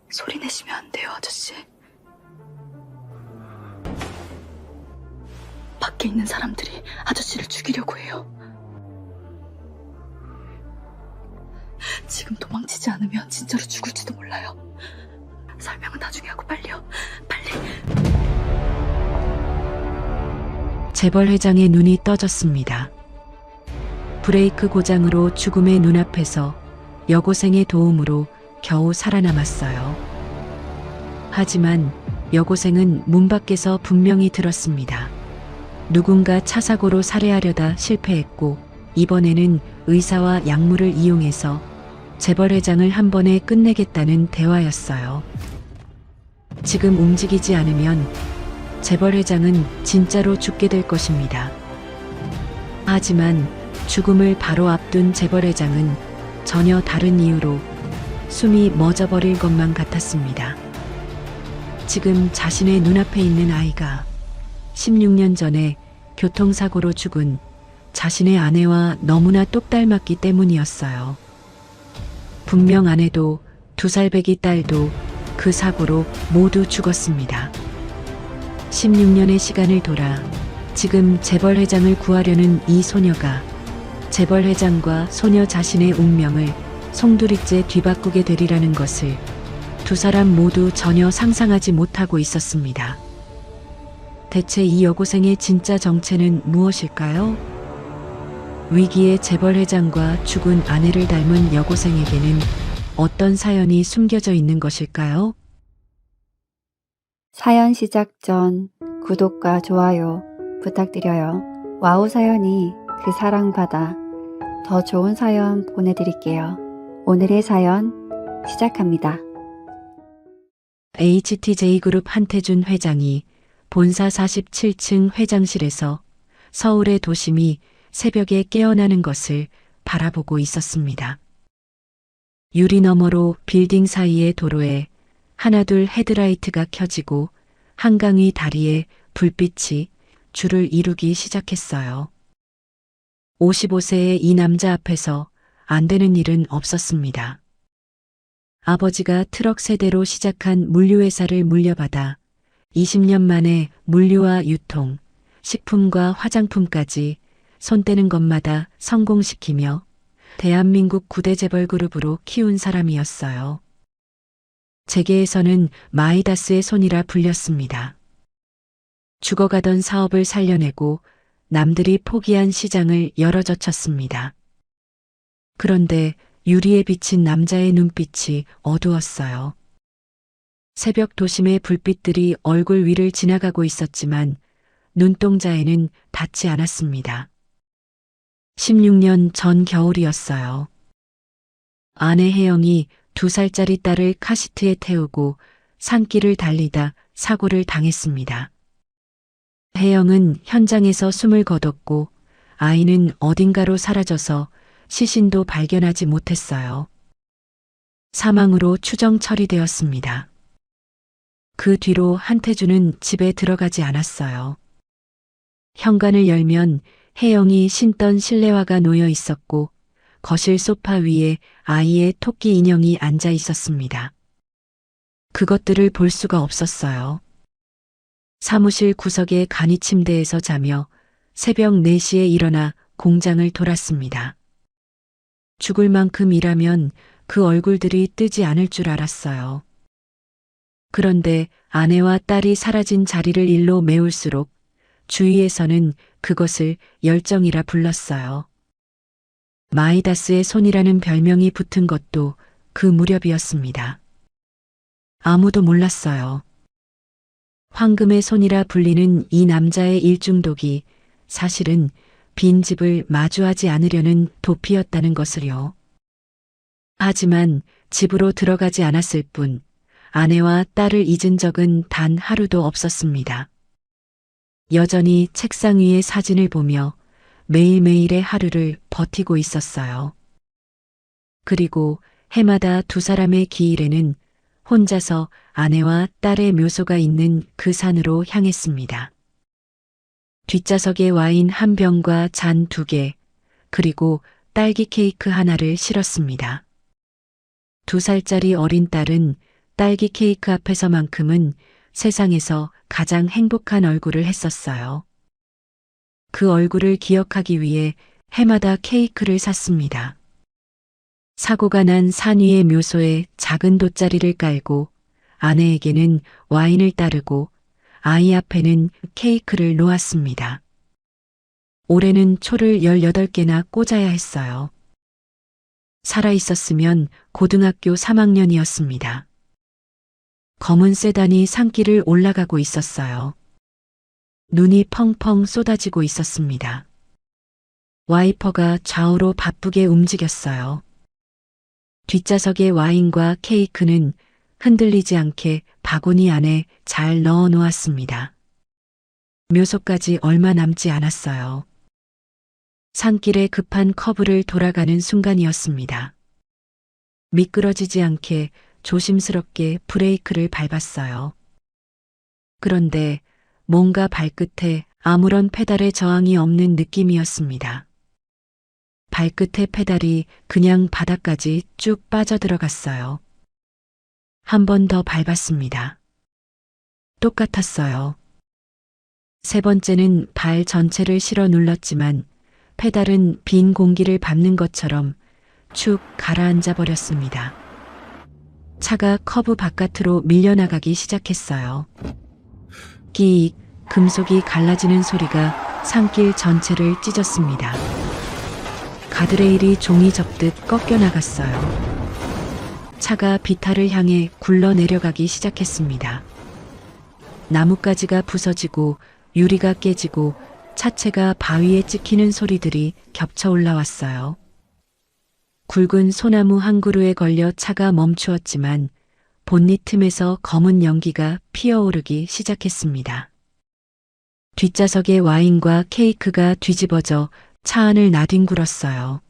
소리 내시면 안 돼요, 아저씨. 밖에 있는 사람들이 아저씨를 죽이려고 해요. 지금 도망치지 않으면 진짜로 죽을지도 몰라요. 설명은 나중에 하고 빨리요. 빨리. 재벌 회장의 눈이 떠졌습니다. 브레이크 고장으로 죽음의 눈앞에서 여고생의 도움으로 겨우 살아남았어요. 하지만 여고생은 문 밖에서 분명히 들었습니다. 누군가 차 사고로 살해하려다 실패했고 이번에는 의사와 약물을 이용해서 재벌 회장을 한 번에 끝내겠다는 대화였어요. 지금 움직이지 않으면 재벌 회장은 진짜로 죽게 될 것입니다. 하지만 죽음을 바로 앞둔 재벌 회장은 전혀 다른 이유로 숨이 멎어버릴 것만 같았습니다. 지금 자신의 눈앞에 있는 아이가 16년 전에 교통사고로 죽은 자신의 아내와 너무나 똑 닮았기 때문이었어요. 분명 아내도 2살 배기 딸도 그 사고로 모두 죽었습니다. 16년의 시간을 돌아 지금 재벌 회장을 구하려는 이 소녀가 재벌 회장과 소녀 자신의 운명을 송두리째 뒤바꾸게 되리라는 것을 두 사람 모두 전혀 상상하지 못하고 있었습니다. 대체 이 여고생의 진짜 정체는 무엇일까요? 위기의 재벌 회장과 죽은 아내를 닮은 여고생에게는 어떤 사연이 숨겨져 있는 것일까요? 사연 시작 전 구독과 좋아요 부탁드려요. 와우 사연이 그 사랑받아 더 좋은 사연 보내드릴게요. 오늘의 사연 시작합니다. HTJ그룹 한태준 회장이 본사 47층 회장실에서 서울의 도심이 새벽에 깨어나는 것을 바라보고 있었습니다. 유리 너머로 빌딩 사이의 도로에 하나둘 헤드라이트가 켜지고 한강 위 다리에 불빛이 줄을 이루기 시작했어요. 55세의 이 남자 앞에서 안 되는 일은 없었습니다. 아버지가 트럭 세대로 시작한 물류회사를 물려받아 20년 만에 물류와 유통, 식품과 화장품까지 손 떼는 것마다 성공시키며 대한민국 9대 재벌 그룹으로 키운 사람이었어요. 재계에서는 마이다스의 손이라 불렸습니다. 죽어가던 사업을 살려내고 남들이 포기한 시장을 열어젖혔습니다. 그런데 유리에 비친 남자의 눈빛이 어두웠어요. 새벽 도심의 불빛들이 얼굴 위를 지나가고 있었지만 눈동자에는 닿지 않았습니다. 16년 전 겨울이었어요. 아내 혜영이 2살짜리 딸을 카시트에 태우고 산길을 달리다 사고를 당했습니다. 혜영은 현장에서 숨을 거뒀고 아이는 어딘가로 사라져서 시신도 발견하지 못했어요. 사망으로 추정 처리되었습니다. 그 뒤로 한태준은 집에 들어가지 않았어요. 현관을 열면 혜영이 신던 실내화가 놓여 있었고 거실 소파 위에 아이의 토끼 인형이 앉아 있었습니다. 그것들을 볼 수가 없었어요. 사무실 구석의 간이 침대에서 자며 새벽 4시에 일어나 공장을 돌았습니다. 죽을 만큼 일하면 그 얼굴들이 뜨지 않을 줄 알았어요. 그런데 아내와 딸이 사라진 자리를 일로 메울수록 주위에서는 그것을 열정이라 불렀어요. 마이다스의 손이라는 별명이 붙은 것도 그 무렵이었습니다. 아무도 몰랐어요. 황금의 손이라 불리는 이 남자의 일중독이 사실은 빈집을 마주하지 않으려는 도피였다는 것을요. 하지만 집으로 들어가지 않았을 뿐 아내와 딸을 잊은 적은 단 하루도 없었습니다. 여전히 책상 위의 사진을 보며 매일매일의 하루를 버티고 있었어요. 그리고 해마다 두 사람의 기일에는 혼자서 아내와 딸의 묘소가 있는 그 산으로 향했습니다. 뒷좌석에 와인 한 병과 잔 2개, 그리고 딸기 케이크 하나를 실었습니다. 2살짜리 어린 딸은 딸기 케이크 앞에서만큼은 세상에서 가장 행복한 얼굴을 했었어요. 그 얼굴을 기억하기 위해 해마다 케이크를 샀습니다. 사고가 난 산 위의 묘소에 작은 돗자리를 깔고 아내에게는 와인을 따르고 아이 앞에는 케이크를 놓았습니다. 올해는 초를 18개나 꽂아야 했어요. 살아 있었으면 고등학교 3학년이었습니다. 검은 세단이 산길을 올라가고 있었어요. 눈이 펑펑 쏟아지고 있었습니다. 와이퍼가 좌우로 바쁘게 움직였어요. 뒷좌석의 와인과 케이크는 흔들리지 않게 바구니 안에 잘 넣어 놓았습니다. 묘소까지 얼마 남지 않았어요. 산길에 급한 커브를 돌아가는 순간이었습니다. 미끄러지지 않게 조심스럽게 브레이크를 밟았어요. 그런데 뭔가 발끝에 아무런 페달의 저항이 없는 느낌이었습니다. 발끝의 페달이 그냥 바닥까지 쭉 빠져들어갔어요. 한 번 더 밟았습니다. 똑같았어요. 세 번째는 발 전체를 실어 눌렀지만 페달은 빈 공기를 밟는 것처럼 축 가라앉아 버렸습니다. 차가 커브 바깥으로 밀려나가기 시작했어요. 끼익, 금속이 갈라지는 소리가 산길 전체를 찢었습니다. 가드레일이 종이 접듯 꺾여 나갔어요. 차가 비탈을 향해 굴러 내려가기 시작했습니다. 나뭇가지가 부서지고 유리가 깨지고 차체가 바위에 찍히는 소리들이 겹쳐 올라왔어요. 굵은 소나무 한 그루에 걸려 차가 멈추었지만 본닛 틈에서 검은 연기가 피어오르기 시작했습니다. 뒷좌석의 와인과 케이크가 뒤집어져 차 안을 나뒹굴었어요.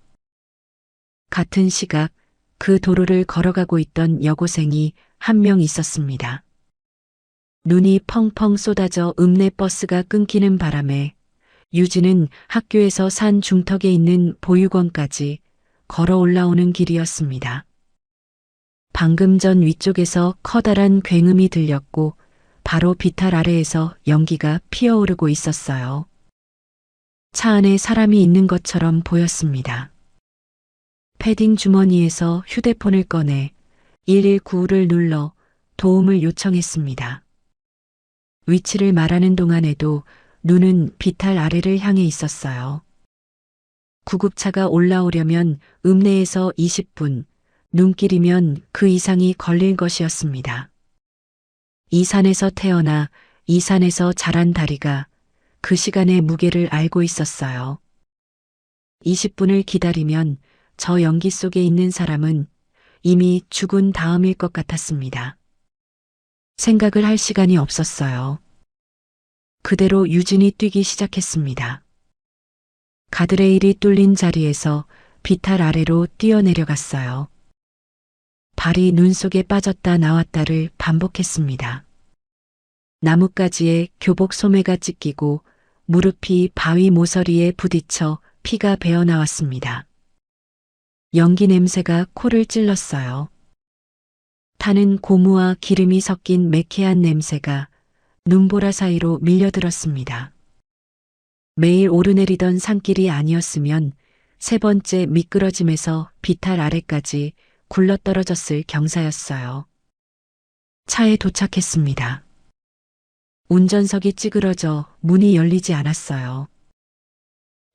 같은 시각 그 도로를 걸어가고 있던 여고생이 한 명 있었습니다. 눈이 펑펑 쏟아져 읍내 버스가 끊기는 바람에 유진은 학교에서 산 중턱에 있는 보육원까지 걸어 올라오는 길이었습니다. 방금 전 위쪽에서 커다란 굉음이 들렸고 바로 비탈 아래에서 연기가 피어오르고 있었어요. 차 안에 사람이 있는 것처럼 보였습니다. 패딩 주머니에서 휴대폰을 꺼내 119를 눌러 도움을 요청했습니다. 위치를 말하는 동안에도 눈은 비탈 아래를 향해 있었어요. 구급차가 올라오려면 읍내에서 20분, 눈길이면 그 이상이 걸릴 것이었습니다. 이 산에서 태어나 이 산에서 자란 다리가 그 시간의 무게를 알고 있었어요. 20분을 기다리면 저 연기 속에 있는 사람은 이미 죽은 다음일 것 같았습니다. 생각을 할 시간이 없었어요. 그대로 유진이 뛰기 시작했습니다. 가드레일이 뚫린 자리에서 비탈 아래로 뛰어내려갔어요. 발이 눈 속에 빠졌다 나왔다를 반복했습니다. 나뭇가지에 교복 소매가 찢기고 무릎이 바위 모서리에 부딪혀 피가 배어나왔습니다. 연기 냄새가 코를 찔렀어요. 타는 고무와 기름이 섞인 매캐한 냄새가 눈보라 사이로 밀려들었습니다. 매일 오르내리던 산길이 아니었으면 세 번째 미끄러짐에서 비탈 아래까지 굴러떨어졌을 경사였어요. 차에 도착했습니다. 운전석이 찌그러져 문이 열리지 않았어요.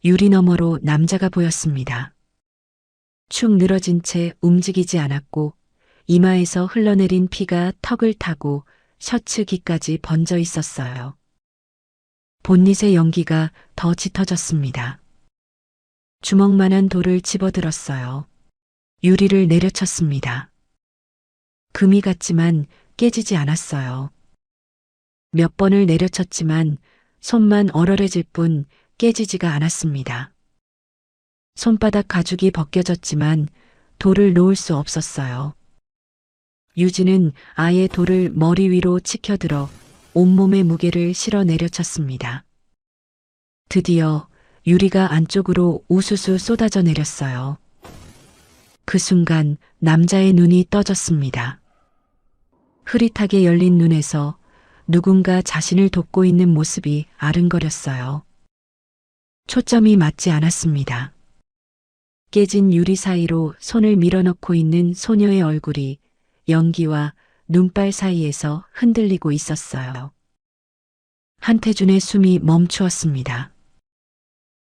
유리 너머로 남자가 보였습니다. 축 늘어진 채 움직이지 않았고 이마에서 흘러내린 피가 턱을 타고 셔츠 귀까지 번져 있었어요. 본닛의 연기가 더 짙어졌습니다. 주먹만한 돌을 집어들었어요. 유리를 내려쳤습니다. 금이 갔지만 깨지지 않았어요. 몇 번을 내려쳤지만 손만 얼얼해질 뿐 깨지지가 않았습니다. 손바닥 가죽이 벗겨졌지만 돌을 놓을 수 없었어요. 유진은 아예 돌을 머리 위로 치켜들어 온몸의 무게를 실어 내려쳤습니다. 드디어 유리가 안쪽으로 우수수 쏟아져 내렸어요. 그 순간 남자의 눈이 떠졌습니다. 흐릿하게 열린 눈에서 누군가 자신을 돕고 있는 모습이 아른거렸어요. 초점이 맞지 않았습니다. 깨진 유리 사이로 손을 밀어넣고 있는 소녀의 얼굴이 연기와 눈발 사이에서 흔들리고 있었어요. 한태준의 숨이 멈추었습니다.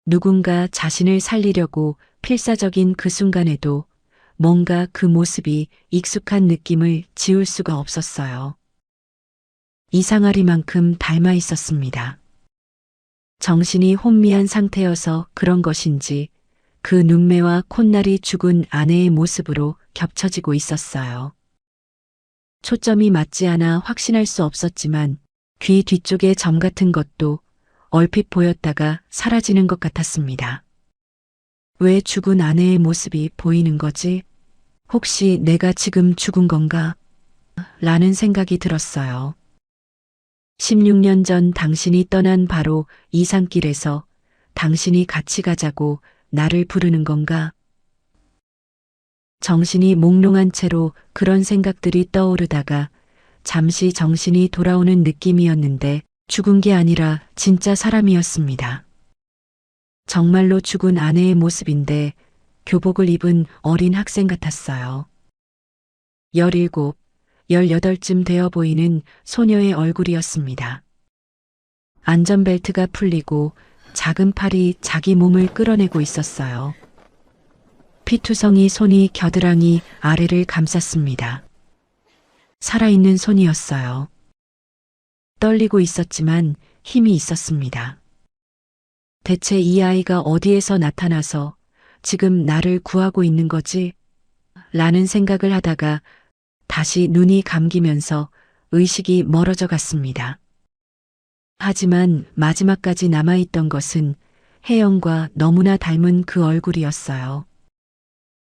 누군가 자신을 살리려고 필사적인 그 순간에도 뭔가 그 모습이 익숙한 느낌을 지울 수가 없었어요. 이상하리만큼 닮아 있었습니다. 정신이 혼미한 상태여서 그런 것인지 그 눈매와 콧날이 죽은 아내의 모습으로 겹쳐지고 있었어요. 초점이 맞지 않아 확신할 수 없었지만 귀 뒤쪽에 점 같은 것도 얼핏 보였다가 사라지는 것 같았습니다. 왜 죽은 아내의 모습이 보이는 거지? 혹시 내가 지금 죽은 건가? 라는 생각이 들었어요. 16년 전 당신이 떠난 바로 이 산길에서 당신이 같이 가자고 나를 부르는 건가? 정신이 몽롱한 채로 그런 생각들이 떠오르다가 잠시 정신이 돌아오는 느낌이었는데 죽은 게 아니라 진짜 사람이었습니다. 정말로 죽은 아내의 모습인데 교복을 입은 어린 학생 같았어요. 17, 18쯤 되어 보이는 소녀의 얼굴이었습니다. 안전벨트가 풀리고 작은 팔이 자기 몸을 끌어내고 있었어요. 피투성이 손이 겨드랑이 아래를 감쌌습니다. 살아있는 손이었어요. 떨리고 있었지만 힘이 있었습니다. 대체 이 아이가 어디에서 나타나서 지금 나를 구하고 있는 거지? 라는 생각을 하다가 다시 눈이 감기면서 의식이 멀어져 갔습니다. 하지만 마지막까지 남아있던 것은 혜영과 너무나 닮은 그 얼굴이었어요.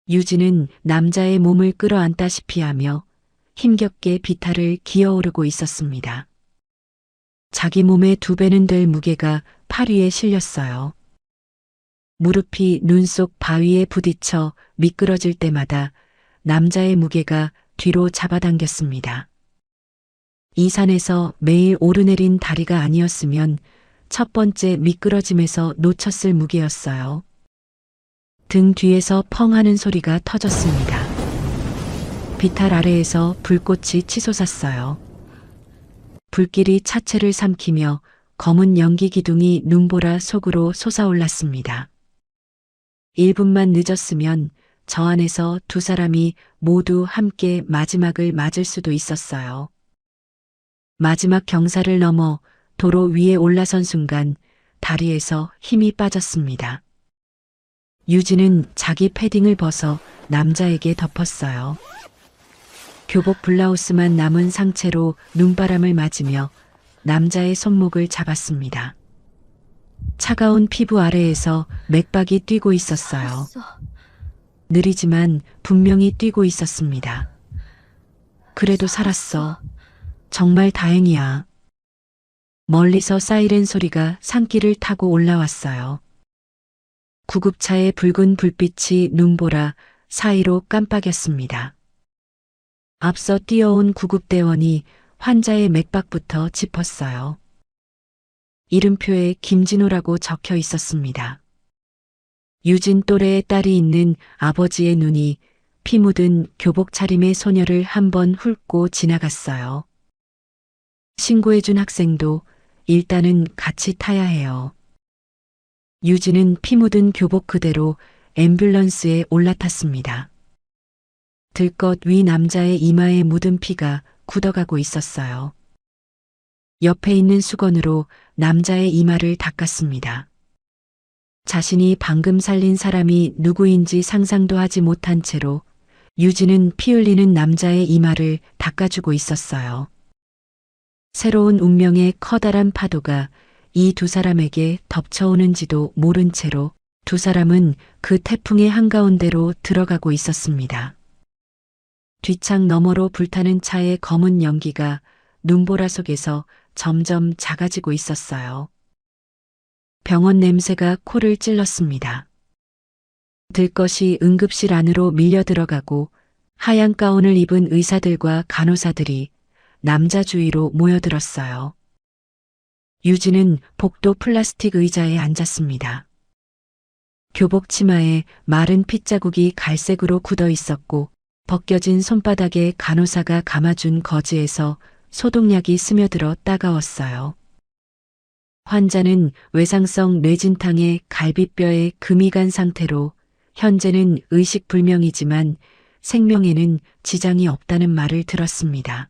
유진은 남자의 몸을 끌어안다시피 하며 힘겹게 비탈을 기어오르고 있었습니다. 자기 몸의 2배는 될 무게가 팔 위에 실렸어요. 무릎이 눈 속 바위에 부딪혀 미끄러질 때마다 남자의 무게가 뒤로 잡아당겼습니다. 이 산에서 매일 오르내린 다리가 아니었으면 첫 번째 미끄러짐에서 놓쳤을 무게였어요. 등 뒤에서 펑 하는 소리가 터졌습니다. 비탈 아래에서 불꽃이 치솟았어요. 불길이 차체를 삼키며 검은 연기 기둥이 눈보라 속으로 솟아올랐습니다. 1분만 늦었으면 저 안에서 2 사람이 모두 함께 마지막을 맞을 수도 있었어요. 마지막 경사를 넘어 도로 위에 올라선 순간 다리에서 힘이 빠졌습니다. 유진은 자기 패딩을 벗어 남자에게 덮었어요. 교복 블라우스만 남은 상체로 눈바람을 맞으며 남자의 손목을 잡았습니다. 차가운 피부 아래에서 맥박이 뛰고 있었어요. 알았어. 느리지만 분명히 뛰고 있었습니다. 그래도 살았어. 정말 다행이야. 멀리서 사이렌 소리가 산길을 타고 올라왔어요. 구급차의 붉은 불빛이 눈보라 사이로 깜빡였습니다. 앞서 뛰어온 구급대원이 환자의 맥박부터 짚었어요. 이름표에 김진호라고 적혀 있었습니다. 유진 또래의 딸이 있는 아버지의 눈이 피 묻은 교복 차림의 소녀를 한번 훑고 지나갔어요. 신고해준 학생도 일단은 같이 타야 해요. 유진은 피 묻은 교복 그대로 앰뷸런스에 올라탔습니다. 들것 위 남자의 이마에 묻은 피가 굳어가고 있었어요. 옆에 있는 수건으로 남자의 이마를 닦았습니다. 자신이 방금 살린 사람이 누구인지 상상도 하지 못한 채로 유진은 피 흘리는 남자의 이마를 닦아주고 있었어요. 새로운 운명의 커다란 파도가 이 2 사람에게 덮쳐오는지도 모른 채로 2 사람은 그 태풍의 한가운데로 들어가고 있었습니다. 뒷창 너머로 불타는 차의 검은 연기가 눈보라 속에서 점점 작아지고 있었어요. 병원 냄새가 코를 찔렀습니다. 들것이 응급실 안으로 밀려 들어가고 하얀 가운을 입은 의사들과 간호사들이 남자 주위로 모여들었어요. 유진은 복도 플라스틱 의자에 앉았습니다. 교복 치마에 마른 핏자국이 갈색으로 굳어 있었고 벗겨진 손바닥에 간호사가 감아준 거즈에서 소독약이 스며들어 따가웠어요. 환자는 외상성 뇌진탕에 갈비뼈에 금이 간 상태로 현재는 의식불명이지만 생명에는 지장이 없다는 말을 들었습니다.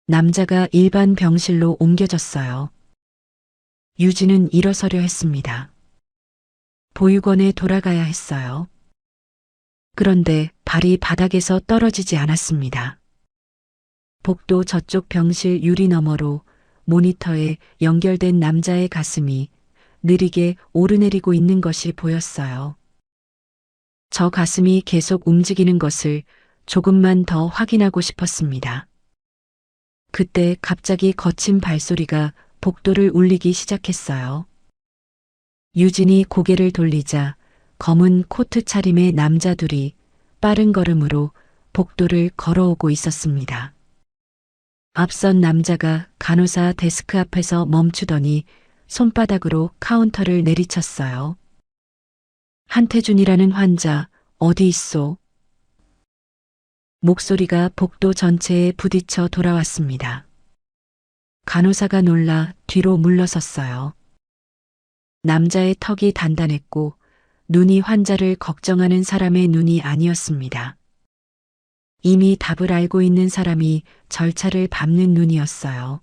남자가 일반 병실로 옮겨졌어요. 유진은 일어서려 했습니다. 보육원에 돌아가야 했어요. 그런데 발이 바닥에서 떨어지지 않았습니다. 복도 저쪽 병실 유리 너머로 모니터에 연결된 남자의 가슴이 느리게 오르내리고 있는 것이 보였어요. 저 가슴이 계속 움직이는 것을 조금만 더 확인하고 싶었습니다. 그때 갑자기 거친 발소리가 복도를 울리기 시작했어요. 유진이 고개를 돌리자 검은 코트 차림의 남자 둘이 빠른 걸음으로 복도를 걸어오고 있었습니다. 앞선 남자가 간호사 데스크 앞에서 멈추더니 손바닥으로 카운터를 내리쳤어요. 한태준이라는 환자 어디 있소? 목소리가 복도 전체에 부딪혀 돌아왔습니다. 간호사가 놀라 뒤로 물러섰어요. 남자의 턱이 단단했고 눈이 환자를 걱정하는 사람의 눈이 아니었습니다. 이미 답을 알고 있는 사람이 절차를 밟는 눈이었어요.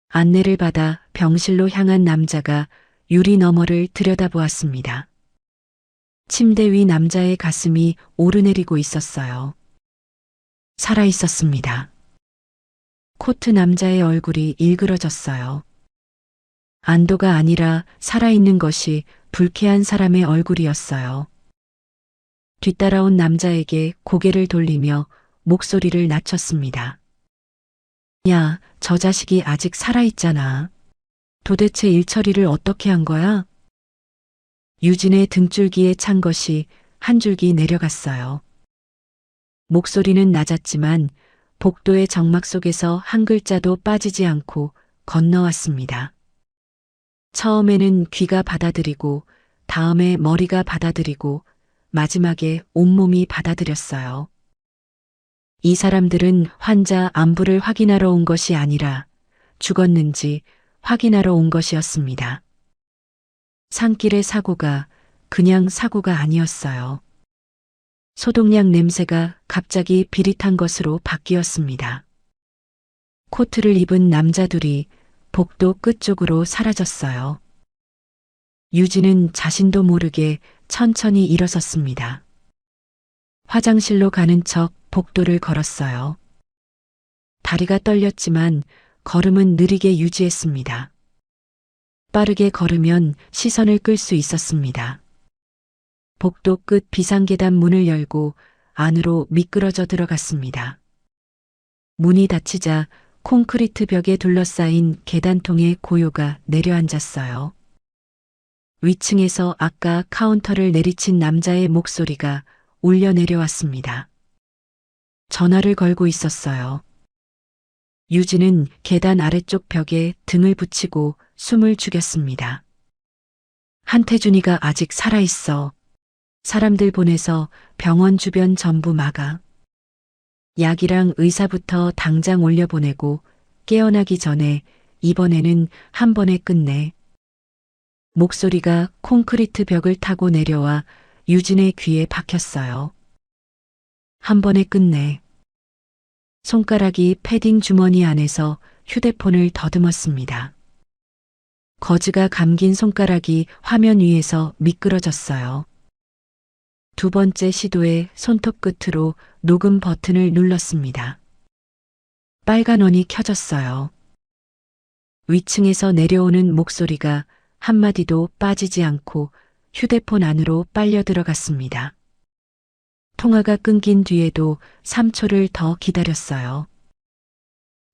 안내를 받아 병실로 향한 남자가 유리 너머를 들여다보았습니다. 침대 위 남자의 가슴이 오르내리고 있었어요. 살아 있었습니다. 코트 남자의 얼굴이 일그러졌어요. 안도가 아니라 살아있는 것이 불쾌한 사람의 얼굴이었어요. 뒤따라온 남자에게 고개를 돌리며 목소리를 낮췄습니다. 야, 저 자식이 아직 살아있잖아. 도대체 일처리를 어떻게 한 거야? 유진의 등줄기에 찬 것이 한 줄기 내려갔어요. 목소리는 낮았지만 복도의 정막 속에서 한 글자도 빠지지 않고 건너왔습니다. 처음에는 귀가 받아들이고 다음에 머리가 받아들이고 마지막에 온몸이 받아들였어요. 이 사람들은 환자 안부를 확인하러 온 것이 아니라 죽었는지 확인하러 온 것이었습니다. 산길의 사고가 그냥 사고가 아니었어요. 소독약 냄새가 갑자기 비릿한 것으로 바뀌었습니다. 코트를 입은 남자들이 복도 끝쪽으로 사라졌어요. 유진은 자신도 모르게 천천히 일어섰습니다. 화장실로 가는 척 복도를 걸었어요. 다리가 떨렸지만 걸음은 느리게 유지했습니다. 빠르게 걸으면 시선을 끌 수 있었습니다. 복도 끝 비상계단 문을 열고 안으로 미끄러져 들어갔습니다. 문이 닫히자 콘크리트 벽에 둘러싸인 계단통에 고요가 내려앉았어요. 위층에서 아까 카운터를 내리친 남자의 목소리가 울려 내려왔습니다. 전화를 걸고 있었어요. 유진은 계단 아래쪽 벽에 등을 붙이고 숨을 죽였습니다. 한태준이가 아직 살아있어. 사람들 보내서 병원 주변 전부 막아. 약이랑 의사부터 당장 올려보내고 깨어나기 전에 이번에는 한 번에 끝내. 목소리가 콘크리트 벽을 타고 내려와 유진의 귀에 박혔어요. 한 번에 끝내. 손가락이 패딩 주머니 안에서 휴대폰을 더듬었습니다. 거즈가 감긴 손가락이 화면 위에서 미끄러졌어요. 두 번째 시도에 손톱 끝으로 녹음 버튼을 눌렀습니다. 빨간 원이 켜졌어요. 위층에서 내려오는 목소리가 한마디도 빠지지 않고 휴대폰 안으로 빨려 들어갔습니다. 통화가 끊긴 뒤에도 3초를 더 기다렸어요.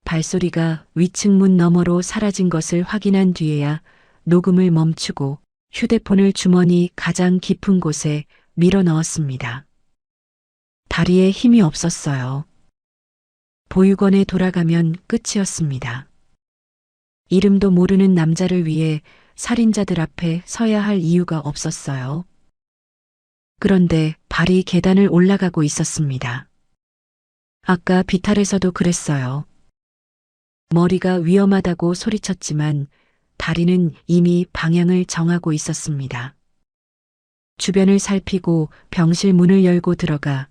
발소리가 위층 문 너머로 사라진 것을 확인한 뒤에야 녹음을 멈추고 휴대폰을 주머니 가장 깊은 곳에 밀어 넣었습니다. 다리에 힘이 없었어요. 보육원에 돌아가면 끝이었습니다. 이름도 모르는 남자를 위해 살인자들 앞에 서야 할 이유가 없었어요. 그런데 발이 계단을 올라가고 있었습니다. 아까 비탈에서도 그랬어요. 머리가 위험하다고 소리쳤지만 다리는 이미 방향을 정하고 있었습니다. 주변을 살피고 병실 문을 열고 들어가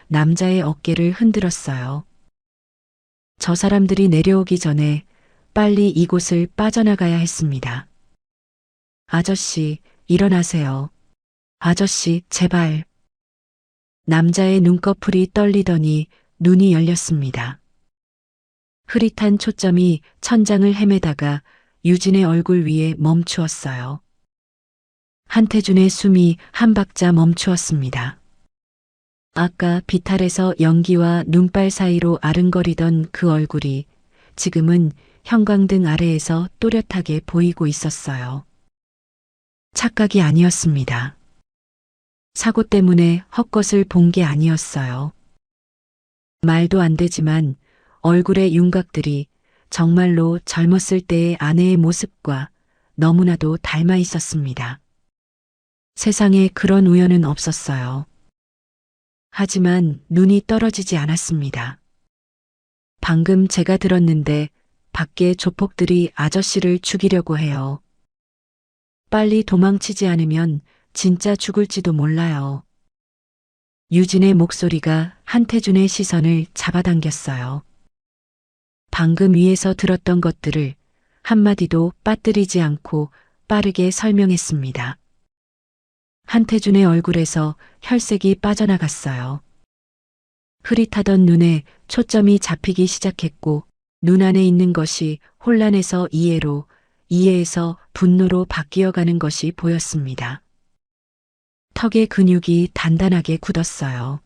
남자의 어깨를 흔들었어요. 저 사람들이 내려오기 전에 빨리 이곳을 빠져나가야 했습니다. 아저씨, 일어나세요. 아저씨, 제발. 남자의 눈꺼풀이 떨리더니 눈이 열렸습니다. 흐릿한 초점이 천장을 헤매다가 유진의 얼굴 위에 멈추었어요. 한태준의 숨이 한 박자 멈추었습니다. 아까 비탈에서 연기와 눈발 사이로 아른거리던 그 얼굴이 지금은 형광등 아래에서 또렷하게 보이고 있었어요. 착각이 아니었습니다. 사고 때문에 헛것을 본 게 아니었어요. 말도 안 되지만 얼굴의 윤곽들이 정말로 젊었을 때의 아내의 모습과 너무나도 닮아 있었습니다. 세상에 그런 우연은 없었어요. 하지만 눈이 떨어지지 않았습니다. 방금 제가 들었는데 밖에 조폭들이 아저씨를 죽이려고 해요. 빨리 도망치지 않으면 진짜 죽을지도 몰라요. 유진의 목소리가 한태준의 시선을 잡아당겼어요. 방금 위에서 들었던 것들을 한마디도 빠뜨리지 않고 빠르게 설명했습니다. 한태준의 얼굴에서 혈색이 빠져나갔어요. 흐릿하던 눈에 초점이 잡히기 시작했고 눈 안에 있는 것이 혼란에서 이해로, 이해에서 분노로 바뀌어가는 것이 보였습니다. 턱의 근육이 단단하게 굳었어요.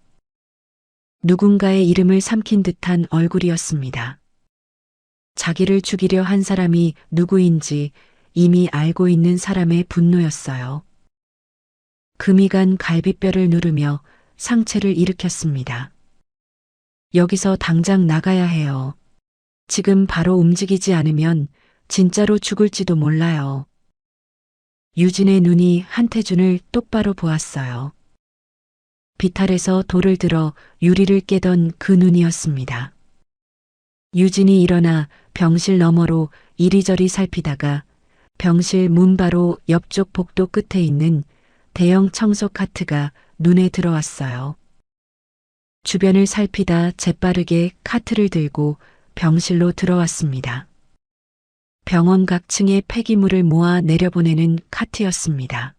누군가의 이름을 삼킨 듯한 얼굴이었습니다. 자기를 죽이려 한 사람이 누구인지 이미 알고 있는 사람의 분노였어요. 금이 간 갈비뼈를 누르며 상체를 일으켰습니다. 여기서 당장 나가야 해요. 지금 바로 움직이지 않으면 진짜로 죽을지도 몰라요. 유진의 눈이 한태준을 똑바로 보았어요. 비탈에서 돌을 들어 유리를 깨던 그 눈이었습니다. 유진이 일어나 병실 너머로 이리저리 살피다가 병실 문 바로 옆쪽 복도 끝에 있는 대형 청소 카트가 눈에 들어왔어요. 주변을 살피다 재빠르게 카트를 들고 병실로 들어왔습니다. 병원 각층의 폐기물을 모아 내려보내는 카트였습니다.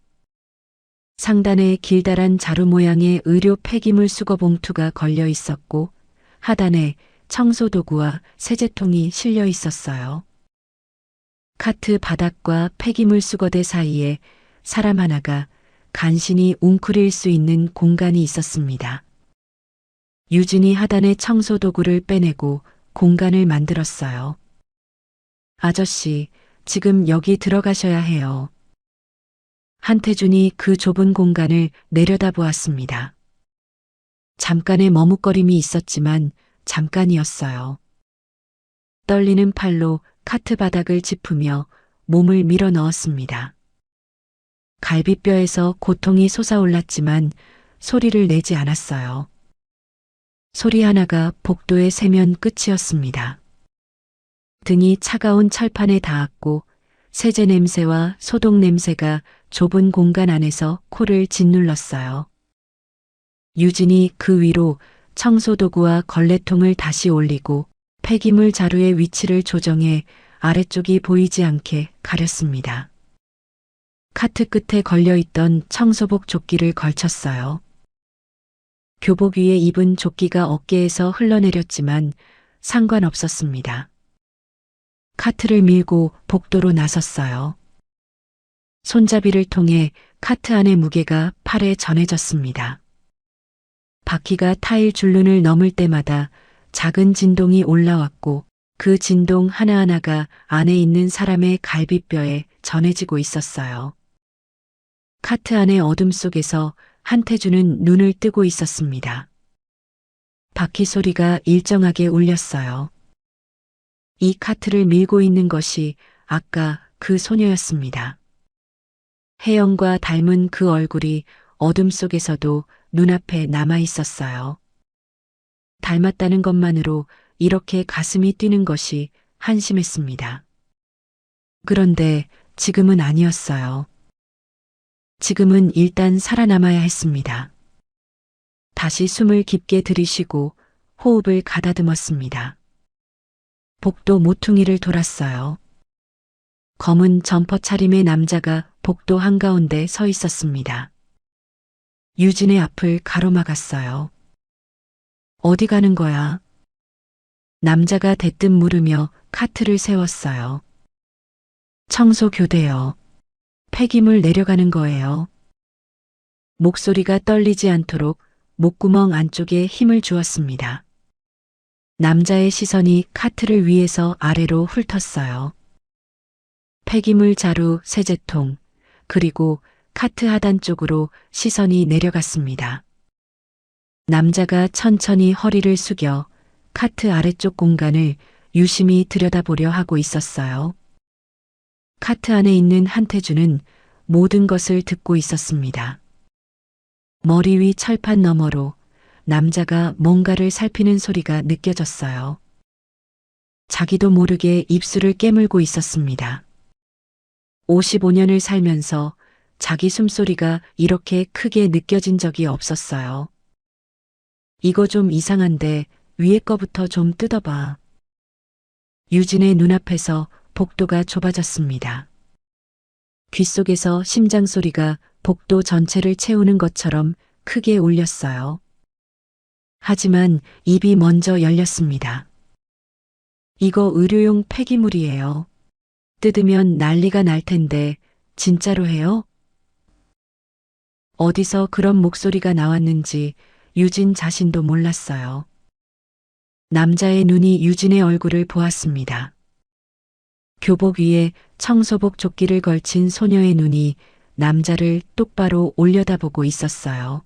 상단에 길다란 자루 모양의 의료 폐기물 수거 봉투가 걸려 있었고 하단에 청소도구와 세제통이 실려 있었어요. 카트 바닥과 폐기물 수거대 사이에 사람 하나가 간신히 웅크릴 수 있는 공간이 있었습니다. 유진이 하단의 청소도구를 빼내고 공간을 만들었어요. 아저씨, 지금 여기 들어가셔야 해요. 한태준이 그 좁은 공간을 내려다보았습니다. 잠깐의 머뭇거림이 있었지만 잠깐이었어요. 떨리는 팔로 카트 바닥을 짚으며 몸을 밀어 넣었습니다. 갈비뼈에서 고통이 솟아올랐지만 소리를 내지 않았어요. 소리 하나가 복도에 새면 끝이었습니다. 등이 차가운 철판에 닿았고 세제 냄새와 소독 냄새가 좁은 공간 안에서 코를 짓눌렀어요. 유진이 그 위로 청소도구와 걸레통을 다시 올리고 폐기물 자루의 위치를 조정해 아래쪽이 보이지 않게 가렸습니다. 카트 끝에 걸려있던 청소복 조끼를 걸쳤어요. 교복 위에 입은 조끼가 어깨에서 흘러내렸지만 상관없었습니다. 카트를 밀고 복도로 나섰어요. 손잡이를 통해 카트 안의 무게가 팔에 전해졌습니다. 바퀴가 타일 줄눈을 넘을 때마다 작은 진동이 올라왔고 그 진동 하나하나가 안에 있는 사람의 갈비뼈에 전해지고 있었어요. 카트 안의 어둠 속에서 한태준은 눈을 뜨고 있었습니다. 바퀴 소리가 일정하게 울렸어요. 이 카트를 밀고 있는 것이 아까 그 소녀였습니다. 혜영과 닮은 그 얼굴이 어둠 속에서도 눈앞에 남아 있었어요. 닮았다는 것만으로 이렇게 가슴이 뛰는 것이 한심했습니다. 그런데 지금은 아니었어요. 지금은 일단 살아남아야 했습니다. 다시 숨을 깊게 들이쉬고 호흡을 가다듬었습니다. 복도 모퉁이를 돌았어요. 검은 점퍼 차림의 남자가 복도 한가운데 서 있었습니다. 유진의 앞을 가로막았어요. 어디 가는 거야? 남자가 대뜸 물으며 카트를 세웠어요. 청소 교대요. 폐기물 내려가는 거예요. 목소리가 떨리지 않도록 목구멍 안쪽에 힘을 주었습니다. 남자의 시선이 카트를 위에서 아래로 훑었어요. 폐기물 자루, 세제통, 그리고 카트 하단 쪽으로 시선이 내려갔습니다. 남자가 천천히 허리를 숙여 카트 아래쪽 공간을 유심히 들여다보려 하고 있었어요. 카트 안에 있는 한태주는 모든 것을 듣고 있었습니다. 머리 위 철판 너머로 남자가 뭔가를 살피는 소리가 느껴졌어요. 자기도 모르게 입술을 깨물고 있었습니다. 55년을 살면서 자기 숨소리가 이렇게 크게 느껴진 적이 없었어요. 이거 좀 이상한데 위에 거부터 좀 뜯어봐. 유진의 눈앞에서 복도가 좁아졌습니다. 귓속에서 심장 소리가 복도 전체를 채우는 것처럼 크게 울렸어요. 하지만 입이 먼저 열렸습니다. 이거 의료용 폐기물이에요. 뜯으면 난리가 날 텐데 진짜로 해요? 어디서 그런 목소리가 나왔는지 유진 자신도 몰랐어요. 남자의 눈이 유진의 얼굴을 보았습니다. 교복 위에 청소복 조끼를 걸친 소녀의 눈이 남자를 똑바로 올려다보고 있었어요.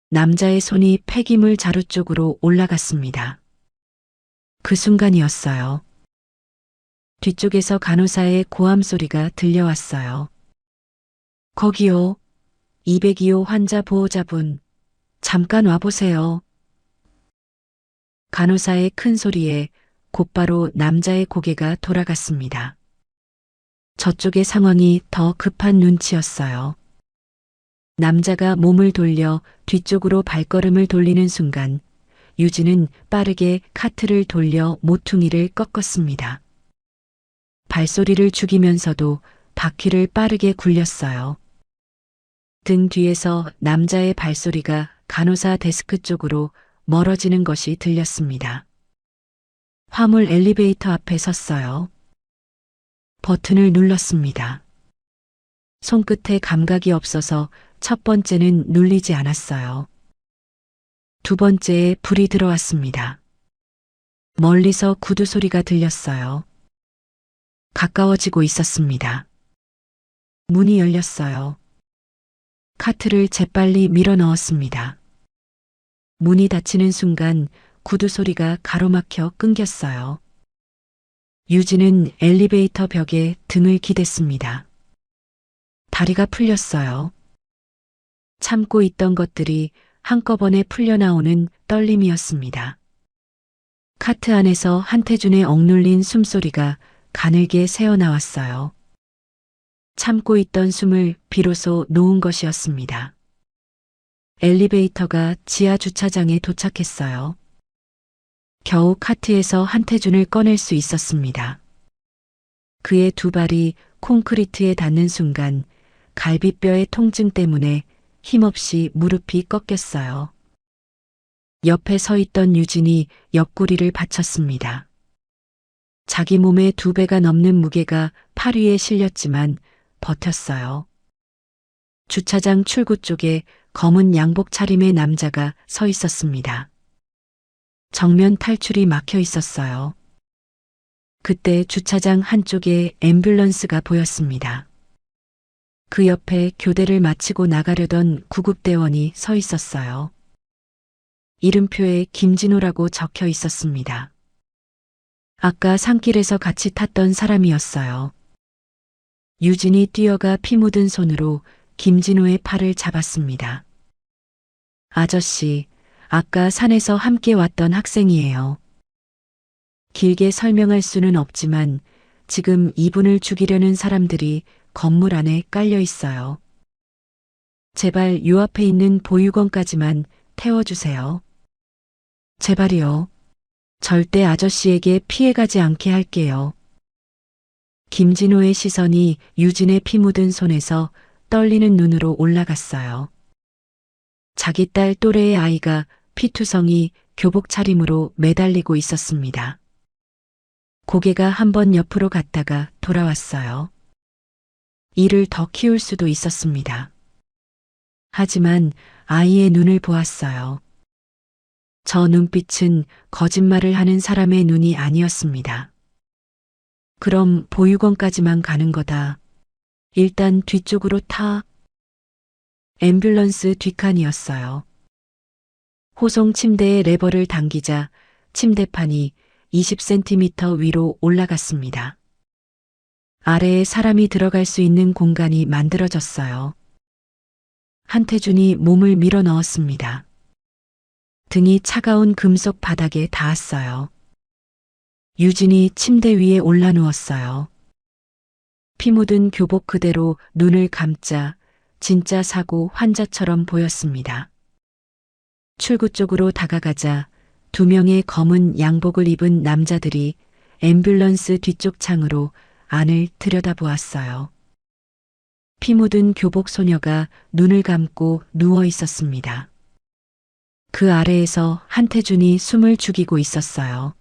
남자의 손이 폐기물 자루 쪽으로 올라갔습니다. 그 순간이었어요. 뒤쪽에서 간호사의 고함 소리가 들려왔어요. 거기요. 202호 환자 보호자분, 잠깐 와보세요. 간호사의 큰 소리에 곧바로 남자의 고개가 돌아갔습니다. 저쪽의 상황이 더 급한 눈치였어요. 남자가 몸을 돌려 뒤쪽으로 발걸음을 돌리는 순간 유진은 빠르게 카트를 돌려 모퉁이를 꺾었습니다. 발소리를 죽이면서도 바퀴를 빠르게 굴렸어요. 등 뒤에서 남자의 발소리가 간호사 데스크 쪽으로 멀어지는 것이 들렸습니다. 화물 엘리베이터 앞에 섰어요. 버튼을 눌렀습니다. 손끝에 감각이 없어서 첫 번째는 눌리지 않았어요. 두 번째에 불이 들어왔습니다. 멀리서 구두 소리가 들렸어요. 가까워지고 있었습니다. 문이 열렸어요. 카트를 재빨리 밀어 넣었습니다. 문이 닫히는 순간 구두 소리가 가로막혀 끊겼어요. 유진은 엘리베이터 벽에 등을 기댔습니다. 다리가 풀렸어요. 참고 있던 것들이 한꺼번에 풀려나오는 떨림이었습니다. 카트 안에서 한태준의 억눌린 숨소리가 가늘게 새어나왔어요. 참고 있던 숨을 비로소 놓은 것이었습니다. 엘리베이터가 지하 주차장에 도착했어요. 겨우 카트에서 한태준을 꺼낼 수 있었습니다. 그의 두 발이 콘크리트에 닿는 순간 갈비뼈의 통증 때문에 힘없이 무릎이 꺾였어요. 옆에 서 있던 유진이 옆구리를 받쳤습니다. 자기 몸의 2배가 넘는 무게가 팔 위에 실렸지만 버텼어요. 주차장 출구 쪽에 검은 양복 차림의 남자가 서 있었습니다. 정면 탈출이 막혀 있었어요. 그때 주차장 한쪽에 앰뷸런스가 보였습니다. 그 옆에 교대를 마치고 나가려던 구급대원이 서 있었어요. 이름표에 김진호라고 적혀 있었습니다. 아까 산길에서 같이 탔던 사람이었어요. 유진이 뛰어가 피 묻은 손으로 김진호의 팔을 잡았습니다. 아저씨, 아까 산에서 함께 왔던 학생이에요. 길게 설명할 수는 없지만 지금 이분을 죽이려는 사람들이 건물 안에 깔려 있어요. 제발 요 앞에 있는 보육원까지만 태워주세요. 제발이요. 절대 아저씨에게 피해가지 않게 할게요. 김진호의 시선이 유진의 피 묻은 손에서 떨리는 눈으로 올라갔어요. 자기 딸 또래의 아이가 피투성이 교복 차림으로 매달리고 있었습니다. 고개가 한번 옆으로 갔다가 돌아왔어요. 이를 더 키울 수도 있었습니다. 하지만 아이의 눈을 보았어요. 저 눈빛은 거짓말을 하는 사람의 눈이 아니었습니다. 그럼 보육원까지만 가는 거다. 일단 뒤쪽으로 타. 앰뷸런스 뒷칸이었어요. 호송 침대의 레버를 당기자 침대판이 20cm 위로 올라갔습니다. 아래에 사람이 들어갈 수 있는 공간이 만들어졌어요. 한태준이 몸을 밀어 넣었습니다. 등이 차가운 금속 바닥에 닿았어요. 유진이 침대 위에 올라 누웠어요. 피 묻은 교복 그대로 눈을 감자 진짜 사고 환자처럼 보였습니다. 출구 쪽으로 다가가자 2명의 검은 양복을 입은 남자들이 앰뷸런스 뒤쪽 창으로 안을 들여다보았어요. 피 묻은 교복 소녀가 눈을 감고 누워 있었습니다. 그 아래에서 한태준이 숨을 죽이고 있었어요.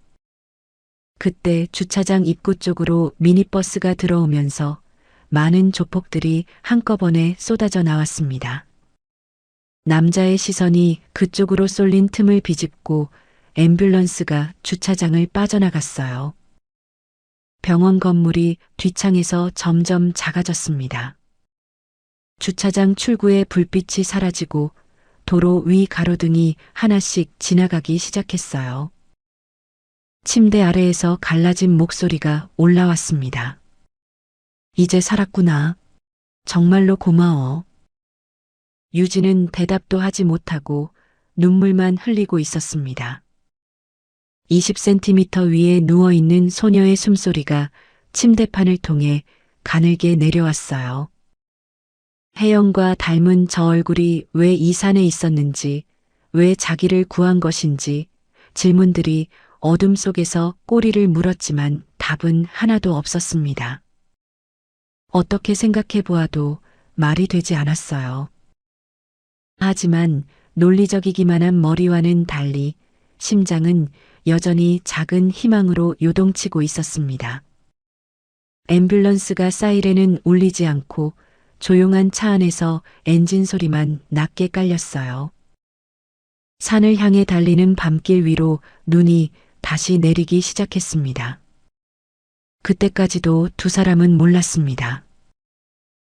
그때 주차장 입구 쪽으로 미니버스가 들어오면서 많은 조폭들이 한꺼번에 쏟아져 나왔습니다. 남자의 시선이 그쪽으로 쏠린 틈을 비집고 앰뷸런스가 주차장을 빠져나갔어요. 병원 건물이 뒷창에서 점점 작아졌습니다. 주차장 출구의 불빛이 사라지고 도로 위 가로등이 하나씩 지나가기 시작했어요. 침대 아래에서 갈라진 목소리가 올라왔습니다. 이제 살았구나. 정말로 고마워. 유진은 대답도 하지 못하고 눈물만 흘리고 있었습니다. 20cm 위에 누워있는 소녀의 숨소리가 침대판을 통해 가늘게 내려왔어요. 혜영과 닮은 저 얼굴이 왜 이 산에 있었는지, 왜 자기를 구한 것인지 질문들이 어둠 속에서 꼬리를 물었지만 답은 하나도 없었습니다. 어떻게 생각해 보아도 말이 되지 않았어요. 하지만 논리적이기만 한 머리와는 달리 심장은 여전히 작은 희망으로 요동치고 있었습니다. 앰뷸런스가 사이렌은 울리지 않고 조용한 차 안에서 엔진 소리만 낮게 깔렸어요. 산을 향해 달리는 밤길 위로 눈이 다시 내리기 시작했습니다. 그때까지도 두 사람은 몰랐습니다.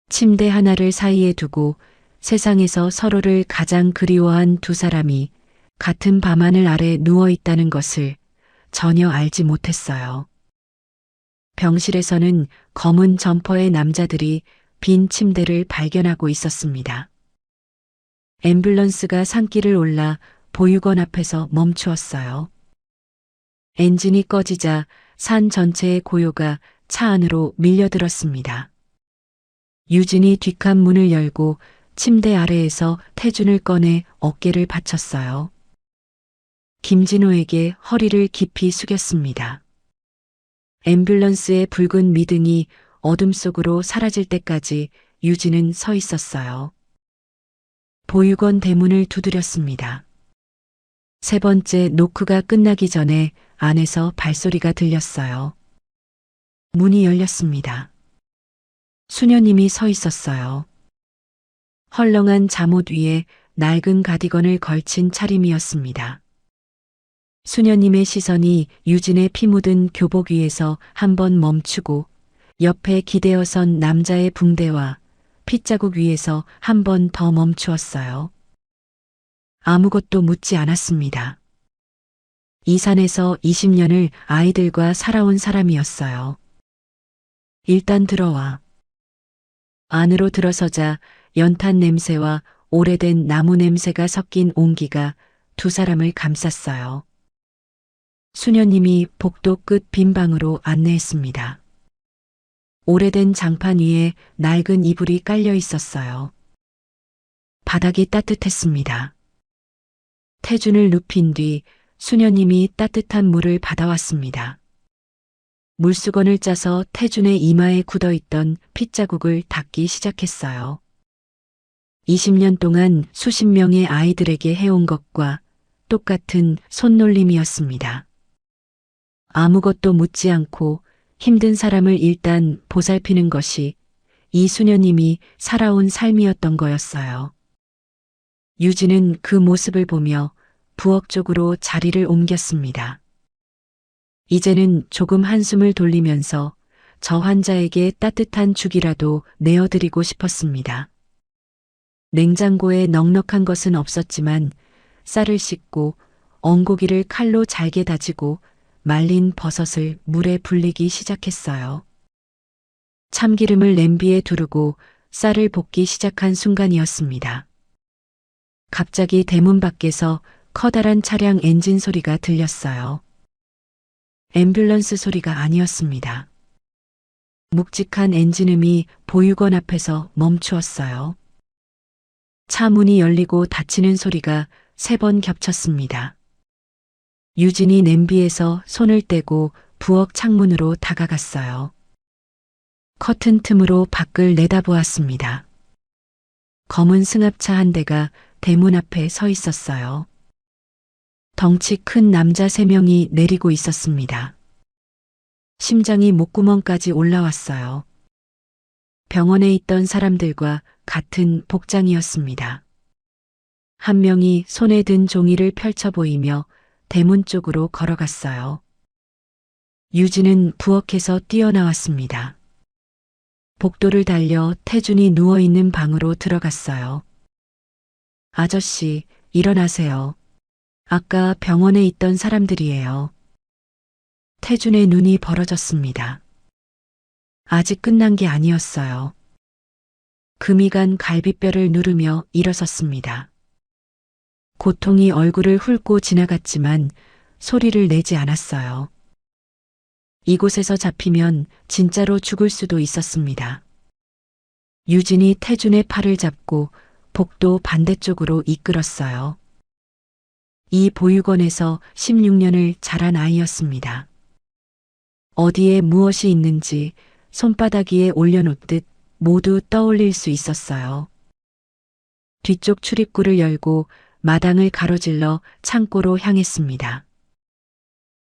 침대 하나를 사이에 두고 세상에서 서로를 가장 그리워한 두 사람이 같은 밤하늘 아래 누워 있다는 것을 전혀 알지 못했어요. 병실에서는 검은 점퍼의 남자들이 빈 침대를 발견하고 있었습니다. 앰뷸런스가 산길을 올라 보육원 앞에서 멈추었어요. 엔진이 꺼지자 산 전체의 고요가 차 안으로 밀려들었습니다. 유진이 뒷칸 문을 열고 침대 아래에서 태준을 꺼내 어깨를 받쳤어요. 김진호에게 허리를 깊이 숙였습니다. 앰뷸런스의 붉은 미등이 어둠 속으로 사라질 때까지 유진은 서 있었어요. 보육원 대문을 두드렸습니다. 세 번째 노크가 끝나기 전에 안에서 발소리가 들렸어요. 문이 열렸습니다. 수녀님이 서 있었어요. 헐렁한 잠옷 위에 낡은 가디건을 걸친 차림이었습니다. 수녀님의 시선이 유진의 피 묻은 교복 위에서 한번 멈추고 옆에 기대어 선 남자의 붕대와 핏자국 위에서 한 번 더 멈추었어요. 아무것도 묻지 않았습니다. 이 산에서 20년을 아이들과 살아온 사람이었어요. 일단 들어와. 안으로 들어서자 연탄 냄새와 오래된 나무 냄새가 섞인 온기가 두 사람을 감쌌어요. 수녀님이 복도 끝 빈 방으로 안내했습니다. 오래된 장판 위에 낡은 이불이 깔려 있었어요. 바닥이 따뜻했습니다. 태준을 눕힌 뒤 수녀님이 따뜻한 물을 받아왔습니다. 물수건을 짜서 태준의 이마에 굳어있던 핏자국을 닦기 시작했어요. 20년 동안 수십 명의 아이들에게 해온 것과 똑같은 손놀림이었습니다. 아무것도 묻지 않고 힘든 사람을 일단 보살피는 것이 이 수녀님이 살아온 삶이었던 거였어요. 유진은 그 모습을 보며 부엌 쪽으로 자리를 옮겼습니다. 이제는 조금 한숨을 돌리면서 저 환자에게 따뜻한 죽이라도 내어드리고 싶었습니다. 냉장고에 넉넉한 것은 없었지만 쌀을 씻고 엉고기를 칼로 잘게 다지고 말린 버섯을 물에 불리기 시작했어요. 참기름을 냄비에 두르고 쌀을 볶기 시작한 순간이었습니다. 갑자기 대문 밖에서 커다란 차량 엔진 소리가 들렸어요. 앰뷸런스 소리가 아니었습니다. 묵직한 엔진음이 보육원 앞에서 멈추었어요. 차 문이 열리고 닫히는 소리가 3번 겹쳤습니다. 유진이 냄비에서 손을 떼고 부엌 창문으로 다가갔어요. 커튼 틈으로 밖을 내다보았습니다. 검은 승합차 한 대가 대문 앞에 서 있었어요. 덩치 큰 남자 3명이 내리고 있었습니다. 심장이 목구멍까지 올라왔어요. 병원에 있던 사람들과 같은 복장이었습니다. 한 명이 손에 든 종이를 펼쳐 보이며 대문 쪽으로 걸어갔어요. 유진은 부엌에서 뛰어나왔습니다. 복도를 달려 태준이 누워있는 방으로 들어갔어요. 아저씨, 일어나세요. 아까 병원에 있던 사람들이에요. 태준의 눈이 벌어졌습니다. 아직 끝난 게 아니었어요. 금이 간 갈비뼈를 누르며 일어섰습니다. 고통이 얼굴을 훑고 지나갔지만 소리를 내지 않았어요. 이곳에서 잡히면 진짜로 죽을 수도 있었습니다. 유진이 태준의 팔을 잡고 복도 반대쪽으로 이끌었어요. 이 보육원에서 16년을 자란 아이였습니다. 어디에 무엇이 있는지 손바닥 위에 올려놓듯 모두 떠올릴 수 있었어요. 뒤쪽 출입구를 열고 마당을 가로질러 창고로 향했습니다.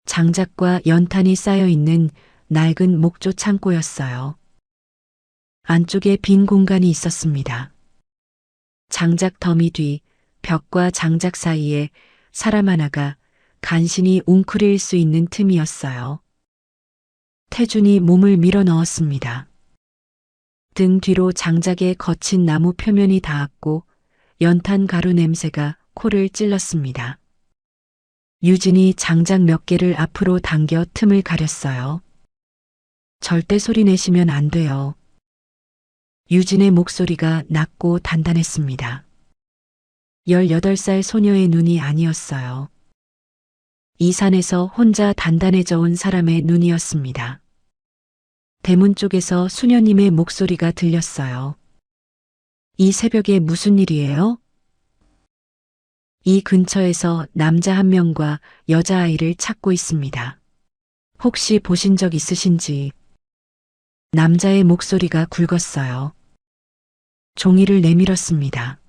장작과 연탄이 쌓여 있는 낡은 목조 창고였어요. 안쪽에 빈 공간이 있었습니다. 장작 더미 뒤 벽과 장작 사이에 사람 하나가 간신히 웅크릴 수 있는 틈이었어요. 태준이 몸을 밀어 넣었습니다. 등 뒤로 장작의 거친 나무 표면이 닿았고 연탄 가루 냄새가 코를 찔렀습니다. 유진이 장작 몇 개를 앞으로 당겨 틈을 가렸어요. 절대 소리 내시면 안 돼요. 유진의 목소리가 낮고 단단했습니다. 18살 소녀의 눈이 아니었어요. 이 산에서 혼자 단단해져 온 사람의 눈이었습니다. 대문 쪽에서 수녀님의 목소리가 들렸어요. 이 새벽에 무슨 일이에요? 이 근처에서 남자 한 명과 여자아이를 찾고 있습니다. 혹시 보신 적 있으신지? 남자의 목소리가 굵었어요. 종이를 내밀었습니다.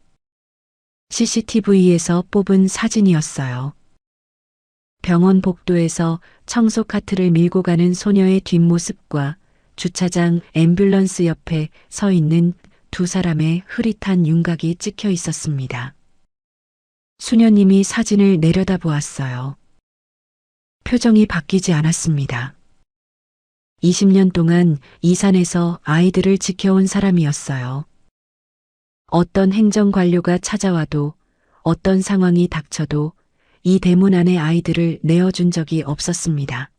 CCTV에서 뽑은 사진이었어요. 병원 복도에서 청소 카트를 밀고 가는 소녀의 뒷모습과 주차장 앰뷸런스 옆에 서 있는 두 사람의 흐릿한 윤곽이 찍혀 있었습니다. 수녀님이 사진을 내려다보았어요. 표정이 바뀌지 않았습니다. 20년 동안 이 산에서 아이들을 지켜온 사람이었어요. 어떤 행정관료가 찾아와도 어떤 상황이 닥쳐도 이 대문 안에 아이들을 내어준 적이 없었습니다.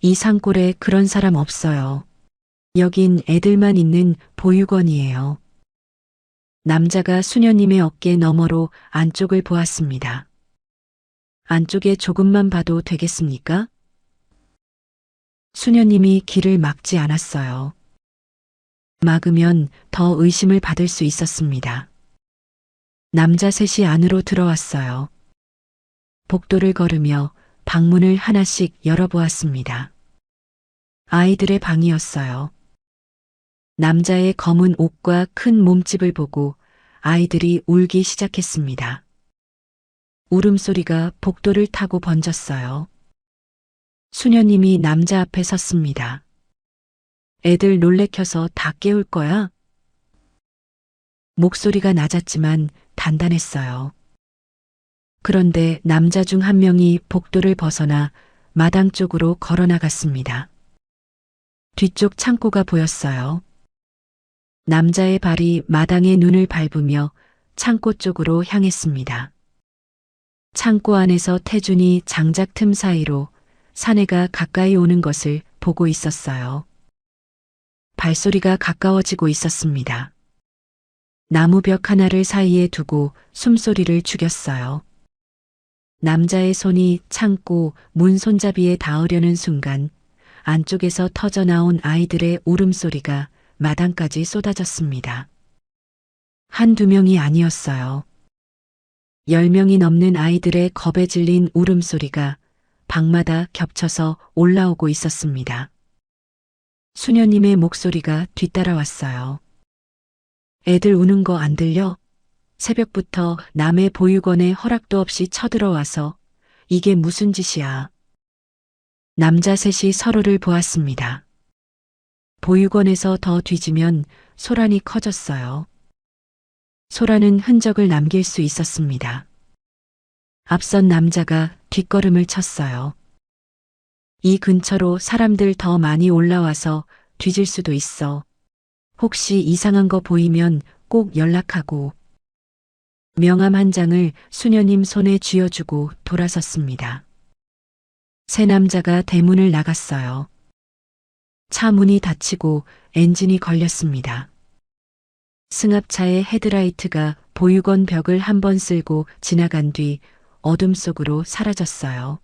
이 산골에 그런 사람 없어요. 여긴 애들만 있는 보육원이에요. 남자가 수녀님의 어깨 너머로 안쪽을 보았습니다. 안쪽에 조금만 봐도 되겠습니까? 수녀님이 길을 막지 않았어요. 막으면 더 의심을 받을 수 있었습니다. 남자 셋이 안으로 들어왔어요. 복도를 걸으며 방문을 하나씩 열어보았습니다. 아이들의 방이었어요. 남자의 검은 옷과 큰 몸집을 보고 아이들이 울기 시작했습니다. 울음소리가 복도를 타고 번졌어요. 수녀님이 남자 앞에 섰습니다. 애들 놀래켜서 다 깨울 거야? 목소리가 낮았지만 단단했어요. 그런데 남자 중 한 명이 복도를 벗어나 마당 쪽으로 걸어 나갔습니다. 뒤쪽 창고가 보였어요. 남자의 발이 마당에 눈을 밟으며 창고 쪽으로 향했습니다. 창고 안에서 태준이 장작 틈 사이로 사내가 가까이 오는 것을 보고 있었어요. 발소리가 가까워지고 있었습니다. 나무벽 하나를 사이에 두고 숨소리를 죽였어요. 남자의 손이 창고 문 손잡이에 닿으려는 순간 안쪽에서 터져나온 아이들의 울음소리가 마당까지 쏟아졌습니다. 한두 명이 아니었어요. 10명이 넘는 아이들의 겁에 질린 울음소리가 방마다 겹쳐서 올라오고 있었습니다. 수녀님의 목소리가 뒤따라왔어요. 애들 우는 거 안 들려? 새벽부터 남의 보육원에 허락도 없이 쳐들어와서 이게 무슨 짓이야? 남자 셋이 서로를 보았습니다. 보육원에서 더 뒤지면 소란이 커졌어요. 소란은 흔적을 남길 수 있었습니다. 앞선 남자가 뒷걸음을 쳤어요. 이 근처로 사람들 더 많이 올라와서 뒤질 수도 있어. 혹시 이상한 거 보이면 꼭 연락하고. 명함 한 장을 수녀님 손에 쥐어주고 돌아섰습니다. 세 남자가 대문을 나갔어요. 차 문이 닫히고 엔진이 걸렸습니다. 승합차의 헤드라이트가 보육원 벽을 한번 쓸고 지나간 뒤 어둠 속으로 사라졌어요.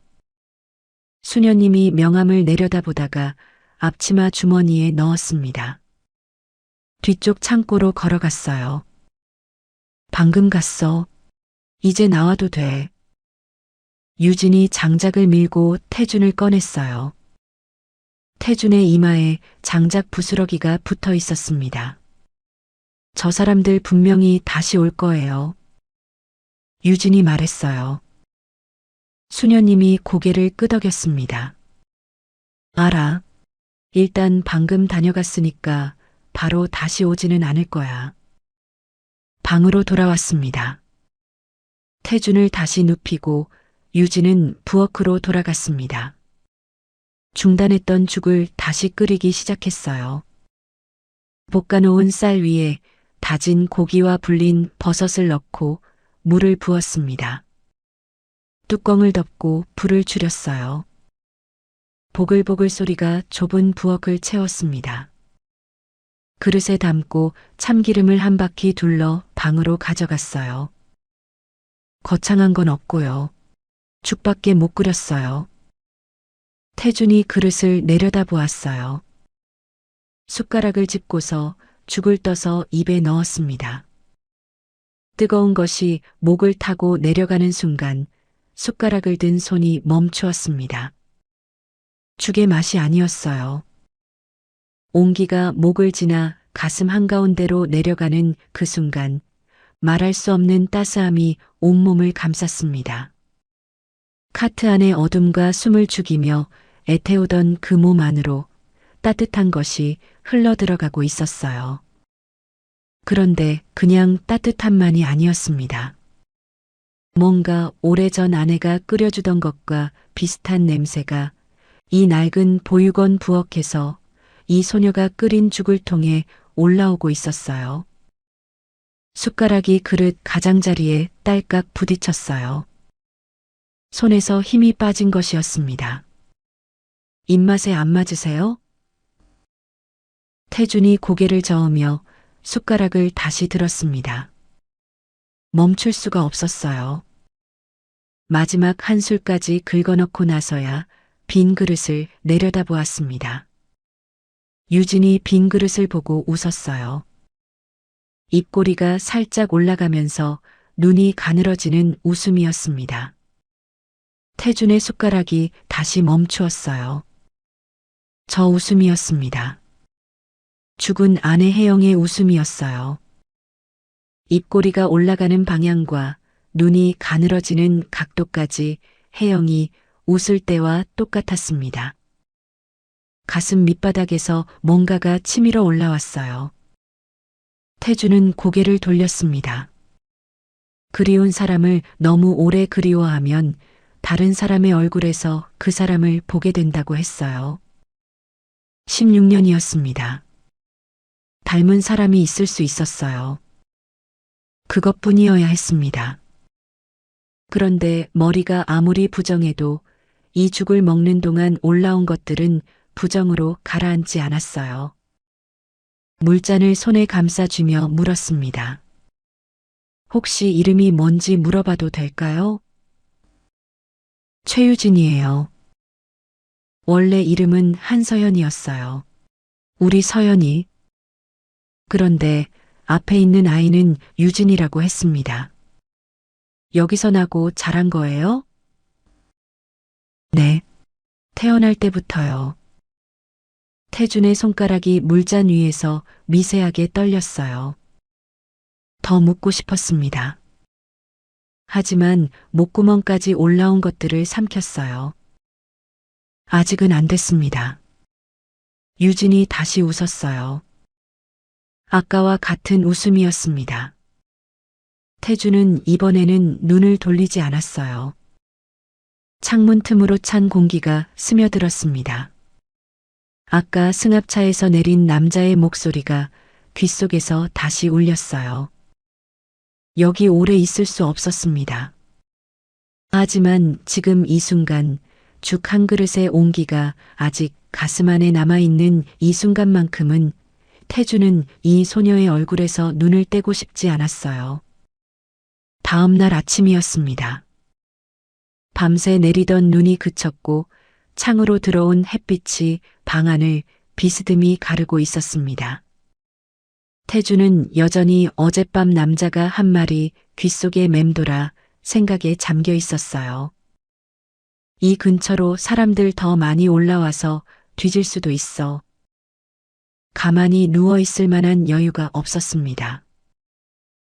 수녀님이 명함을 내려다보다가 앞치마 주머니에 넣었습니다. 뒤쪽 창고로 걸어갔어요. 방금 갔어. 이제 나와도 돼. 유진이 장작을 밀고 태준을 꺼냈어요. 태준의 이마에 장작 부스러기가 붙어 있었습니다. 저 사람들 분명히 다시 올 거예요. 유진이 말했어요. 수녀님이 고개를 끄덕였습니다. 알아. 일단 방금 다녀갔으니까 바로 다시 오지는 않을 거야. 방으로 돌아왔습니다. 태준을 다시 눕히고 유진은 부엌으로 돌아갔습니다. 중단했던 죽을 다시 끓이기 시작했어요. 볶아놓은 쌀 위에 다진 고기와 불린 버섯을 넣고 물을 부었습니다. 뚜껑을 덮고 불을 줄였어요. 보글보글 소리가 좁은 부엌을 채웠습니다. 그릇에 담고 참기름을 한 바퀴 둘러 방으로 가져갔어요. 거창한 건 없고요. 죽밖에 못 끓였어요. 태준이 그릇을 내려다보았어요. 숟가락을 짚고서 죽을 떠서 입에 넣었습니다. 뜨거운 것이 목을 타고 내려가는 순간 숟가락을 든 손이 멈추었습니다. 죽의 맛이 아니었어요. 온기가 목을 지나 가슴 한가운데로 내려가는 그 순간 말할 수 없는 따스함이 온몸을 감쌌습니다. 카트 안의 어둠과 숨을 죽이며 애태우던 그 몸 안으로 따뜻한 것이 흘러들어가고 있었어요. 그런데 그냥 따뜻함만이 아니었습니다. 뭔가 오래전 아내가 끓여주던 것과 비슷한 냄새가 이 낡은 보육원 부엌에서 이 소녀가 끓인 죽을 통해 올라오고 있었어요. 숟가락이 그릇 가장자리에 딸깍 부딪혔어요. 손에서 힘이 빠진 것이었습니다. 입맛에 안 맞으세요? 태준이 고개를 저으며 숟가락을 다시 들었습니다. 멈출 수가 없었어요. 마지막 한 술까지 긁어넣고 나서야 빈 그릇을 내려다보았습니다. 유진이 빈 그릇을 보고 웃었어요. 입꼬리가 살짝 올라가면서 눈이 가늘어지는 웃음이었습니다. 태준의 숟가락이 다시 멈추었어요. 저 웃음이었습니다. 죽은 아내 혜영의 웃음이었어요. 입꼬리가 올라가는 방향과 눈이 가늘어지는 각도까지 혜영이 웃을 때와 똑같았습니다. 가슴 밑바닥에서 뭔가가 치밀어 올라왔어요. 태준은 고개를 돌렸습니다. 그리운 사람을 너무 오래 그리워하면 다른 사람의 얼굴에서 그 사람을 보게 된다고 했어요. 16년이었습니다. 닮은 사람이 있을 수 있었어요. 그것뿐이어야 했습니다. 그런데 머리가 아무리 부정해도 이 죽을 먹는 동안 올라온 것들은 부정으로 가라앉지 않았어요. 물잔을 손에 감싸쥐며 물었습니다. 혹시 이름이 뭔지 물어봐도 될까요? 최유진이에요. 원래 이름은 한서연이었어요. 우리 서연이. 그런데 앞에 있는 아이는 유진이라고 했습니다. 여기서 나고 자란 거예요? 네. 태어날 때부터요. 태준의 손가락이 물잔 위에서 미세하게 떨렸어요. 더 묻고 싶었습니다. 하지만 목구멍까지 올라온 것들을 삼켰어요. 아직은 안 됐습니다. 유진이 다시 웃었어요. 아까와 같은 웃음이었습니다. 태준은 이번에는 눈을 돌리지 않았어요. 창문 틈으로 찬 공기가 스며들었습니다. 아까 승합차에서 내린 남자의 목소리가 귓속에서 다시 울렸어요. 여기 오래 있을 수 없었습니다. 하지만 지금 이 순간 죽 한 그릇의 온기가 아직 가슴 안에 남아있는 이 순간만큼은 태준은 이 소녀의 얼굴에서 눈을 떼고 싶지 않았어요. 다음 날 아침이었습니다. 밤새 내리던 눈이 그쳤고 창으로 들어온 햇빛이 방 안을 비스듬히 가르고 있었습니다. 태준은 여전히 어젯밤 남자가 한 말이 귓속에 맴돌아 생각에 잠겨 있었어요. 이 근처로 사람들 더 많이 올라와서 뒤질 수도 있어. 가만히 누워 있을 만한 여유가 없었습니다.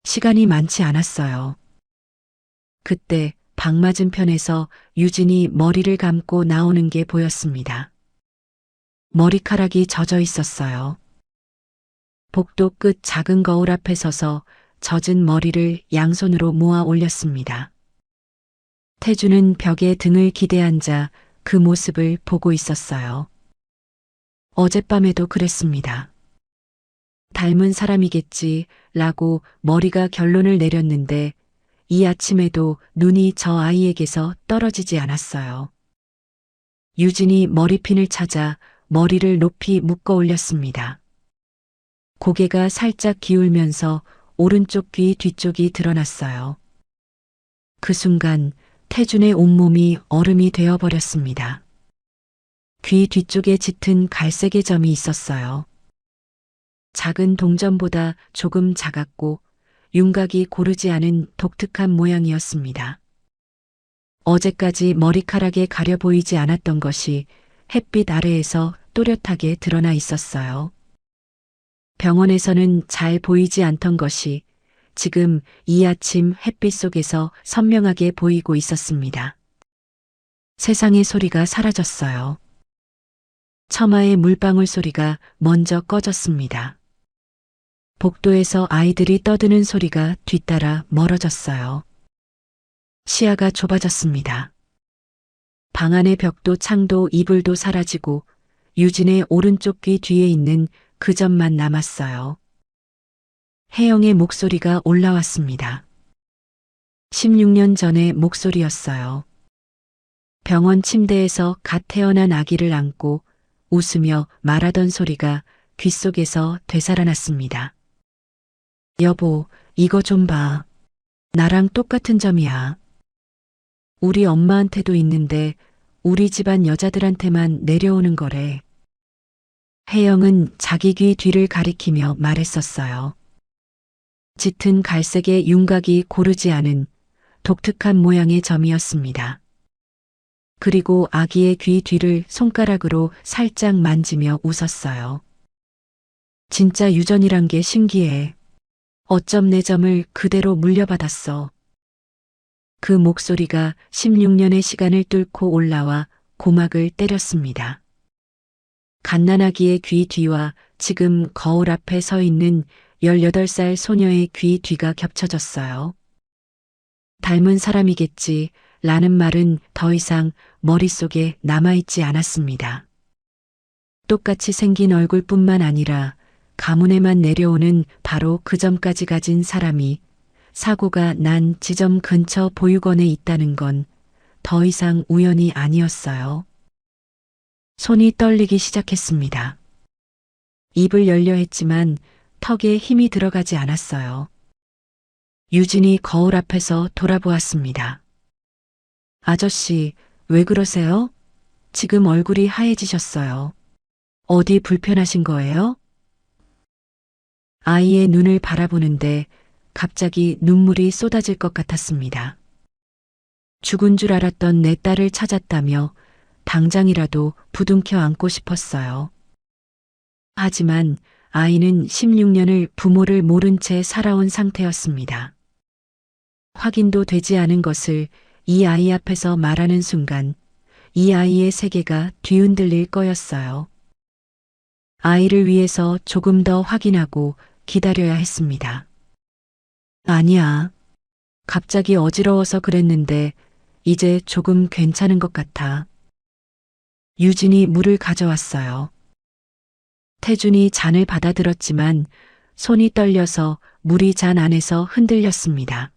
시간이 많지 않았어요. 그때 방 맞은편에서 유진이 머리를 감고 나오는 게 보였습니다. 머리카락이 젖어 있었어요. 복도 끝 작은 거울 앞에 서서 젖은 머리를 양손으로 모아 올렸습니다. 태준은 벽에 등을 기대앉아 그 모습을 보고 있었어요. 어젯밤에도 그랬습니다. 닮은 사람이겠지 라고 머리가 결론을 내렸는데 이 아침에도 눈이 저 아이에게서 떨어지지 않았어요. 유진이 머리핀을 찾아 머리를 높이 묶어 올렸습니다. 고개가 살짝 기울면서 오른쪽 귀 뒤쪽이 드러났어요. 그 순간 태준의 온몸이 얼음이 되어버렸습니다. 귀 뒤쪽에 짙은 갈색의 점이 있었어요. 작은 동전보다 조금 작았고 윤곽이 고르지 않은 독특한 모양이었습니다. 어제까지 머리카락에 가려 보이지 않았던 것이 햇빛 아래에서 또렷하게 드러나 있었어요. 병원에서는 잘 보이지 않던 것이 지금 이 아침 햇빛 속에서 선명하게 보이고 있었습니다. 세상의 소리가 사라졌어요. 처마의 물방울 소리가 먼저 꺼졌습니다. 복도에서 아이들이 떠드는 소리가 뒤따라 멀어졌어요. 시야가 좁아졌습니다. 방 안의 벽도 창도 이불도 사라지고 유진의 오른쪽 귀 뒤에 있는 그 점만 남았어요. 혜영의 목소리가 올라왔습니다. 16년 전의 목소리였어요. 병원 침대에서 갓 태어난 아기를 안고 웃으며 말하던 소리가 귓속에서 되살아났습니다. 여보, 이거 좀 봐. 나랑 똑같은 점이야. 우리 엄마한테도 있는데 우리 집안 여자들한테만 내려오는 거래. 혜영은 자기 귀 뒤를 가리키며 말했었어요. 짙은 갈색의 윤곽이 고르지 않은 독특한 모양의 점이었습니다. 그리고 아기의 귀 뒤를 손가락으로 살짝 만지며 웃었어요. 진짜 유전이란 게 신기해. 어쩜 내 점을 그대로 물려받았어. 그 목소리가 16년의 시간을 뚫고 올라와 고막을 때렸습니다. 갓난아기의 귀 뒤와 지금 거울 앞에 서 있는 18살 소녀의 귀 뒤가 겹쳐졌어요. 닮은 사람이겠지 라는 말은 더 이상 머릿속에 남아있지 않았습니다. 똑같이 생긴 얼굴뿐만 아니라 가문에만 내려오는 바로 그 점까지 가진 사람이 사고가 난 지점 근처 보육원에 있다는 건 더 이상 우연이 아니었어요. 손이 떨리기 시작했습니다. 입을 열려 했지만 턱에 힘이 들어가지 않았어요. 유진이 거울 앞에서 돌아보았습니다. 아저씨, 왜 그러세요? 지금 얼굴이 하얘지셨어요. 어디 불편하신 거예요? 아이의 눈을 바라보는데 갑자기 눈물이 쏟아질 것 같았습니다. 죽은 줄 알았던 내 딸을 찾았다며 당장이라도 부둥켜 안고 싶었어요. 하지만 아이는 16년을 부모를 모른 채 살아온 상태였습니다. 확인도 되지 않은 것을 이 아이 앞에서 말하는 순간 이 아이의 세계가 뒤흔들릴 거였어요. 아이를 위해서 조금 더 확인하고 기다려야 했습니다. 아니야. 갑자기 어지러워서 그랬는데 이제 조금 괜찮은 것 같아. 유진이 물을 가져왔어요. 태준이 잔을 받아들었지만 손이 떨려서 물이 잔 안에서 흔들렸습니다.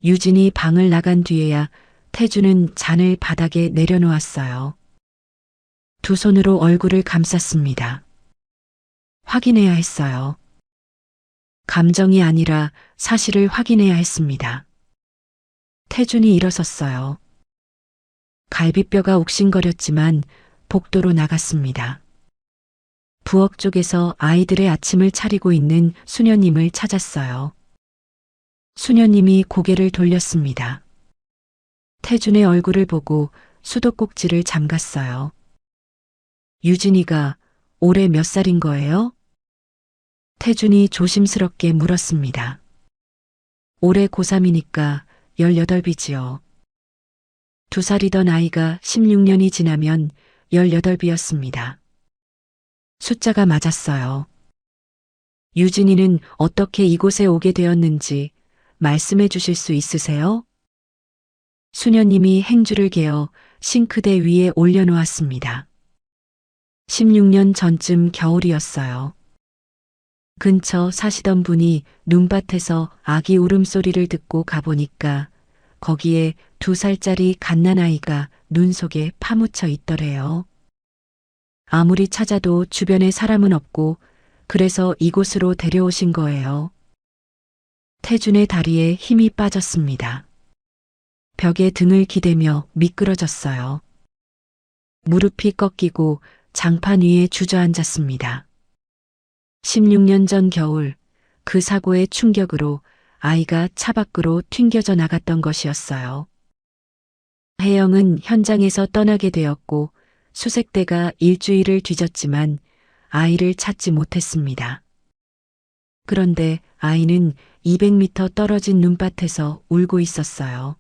유진이 방을 나간 뒤에야 태준은 잔을 바닥에 내려놓았어요. 두 손으로 얼굴을 감쌌습니다. 확인해야 했어요. 감정이 아니라 사실을 확인해야 했습니다. 태준이 일어섰어요. 갈비뼈가 욱신거렸지만 복도로 나갔습니다. 부엌 쪽에서 아이들의 아침을 차리고 있는 수녀님을 찾았어요. 수녀님이 고개를 돌렸습니다. 태준의 얼굴을 보고 수도꼭지를 잠갔어요. 유진이가 올해 몇 살인 거예요? 태준이 조심스럽게 물었습니다. 올해 고3이니까 18이지요. 2살이던 아이가 16년이 지나면 18이었습니다. 숫자가 맞았어요. 유진이는 어떻게 이곳에 오게 되었는지 말씀해 주실 수 있으세요? 수녀님이 행주를 개어 싱크대 위에 올려놓았습니다. 16년 전쯤 겨울이었어요. 근처 사시던 분이 눈밭에서 아기 울음소리를 듣고 가보니까 거기에 2살짜리 갓난아이가 눈 속에 파묻혀 있더래요. 아무리 찾아도 주변에 사람은 없고 그래서 이곳으로 데려오신 거예요. 태준의 다리에 힘이 빠졌습니다. 벽에 등을 기대며 미끄러졌어요. 무릎이 꺾이고 장판 위에 주저앉았습니다. 16년 전 겨울 그 사고의 충격으로 아이가 차 밖으로 튕겨져 나갔던 것이었어요. 혜영은 현장에서 떠나게 되었고 수색대가 일주일을 뒤졌지만 아이를 찾지 못했습니다. 그런데 아이는 200m 떨어진 눈밭에서 울고 있었어요.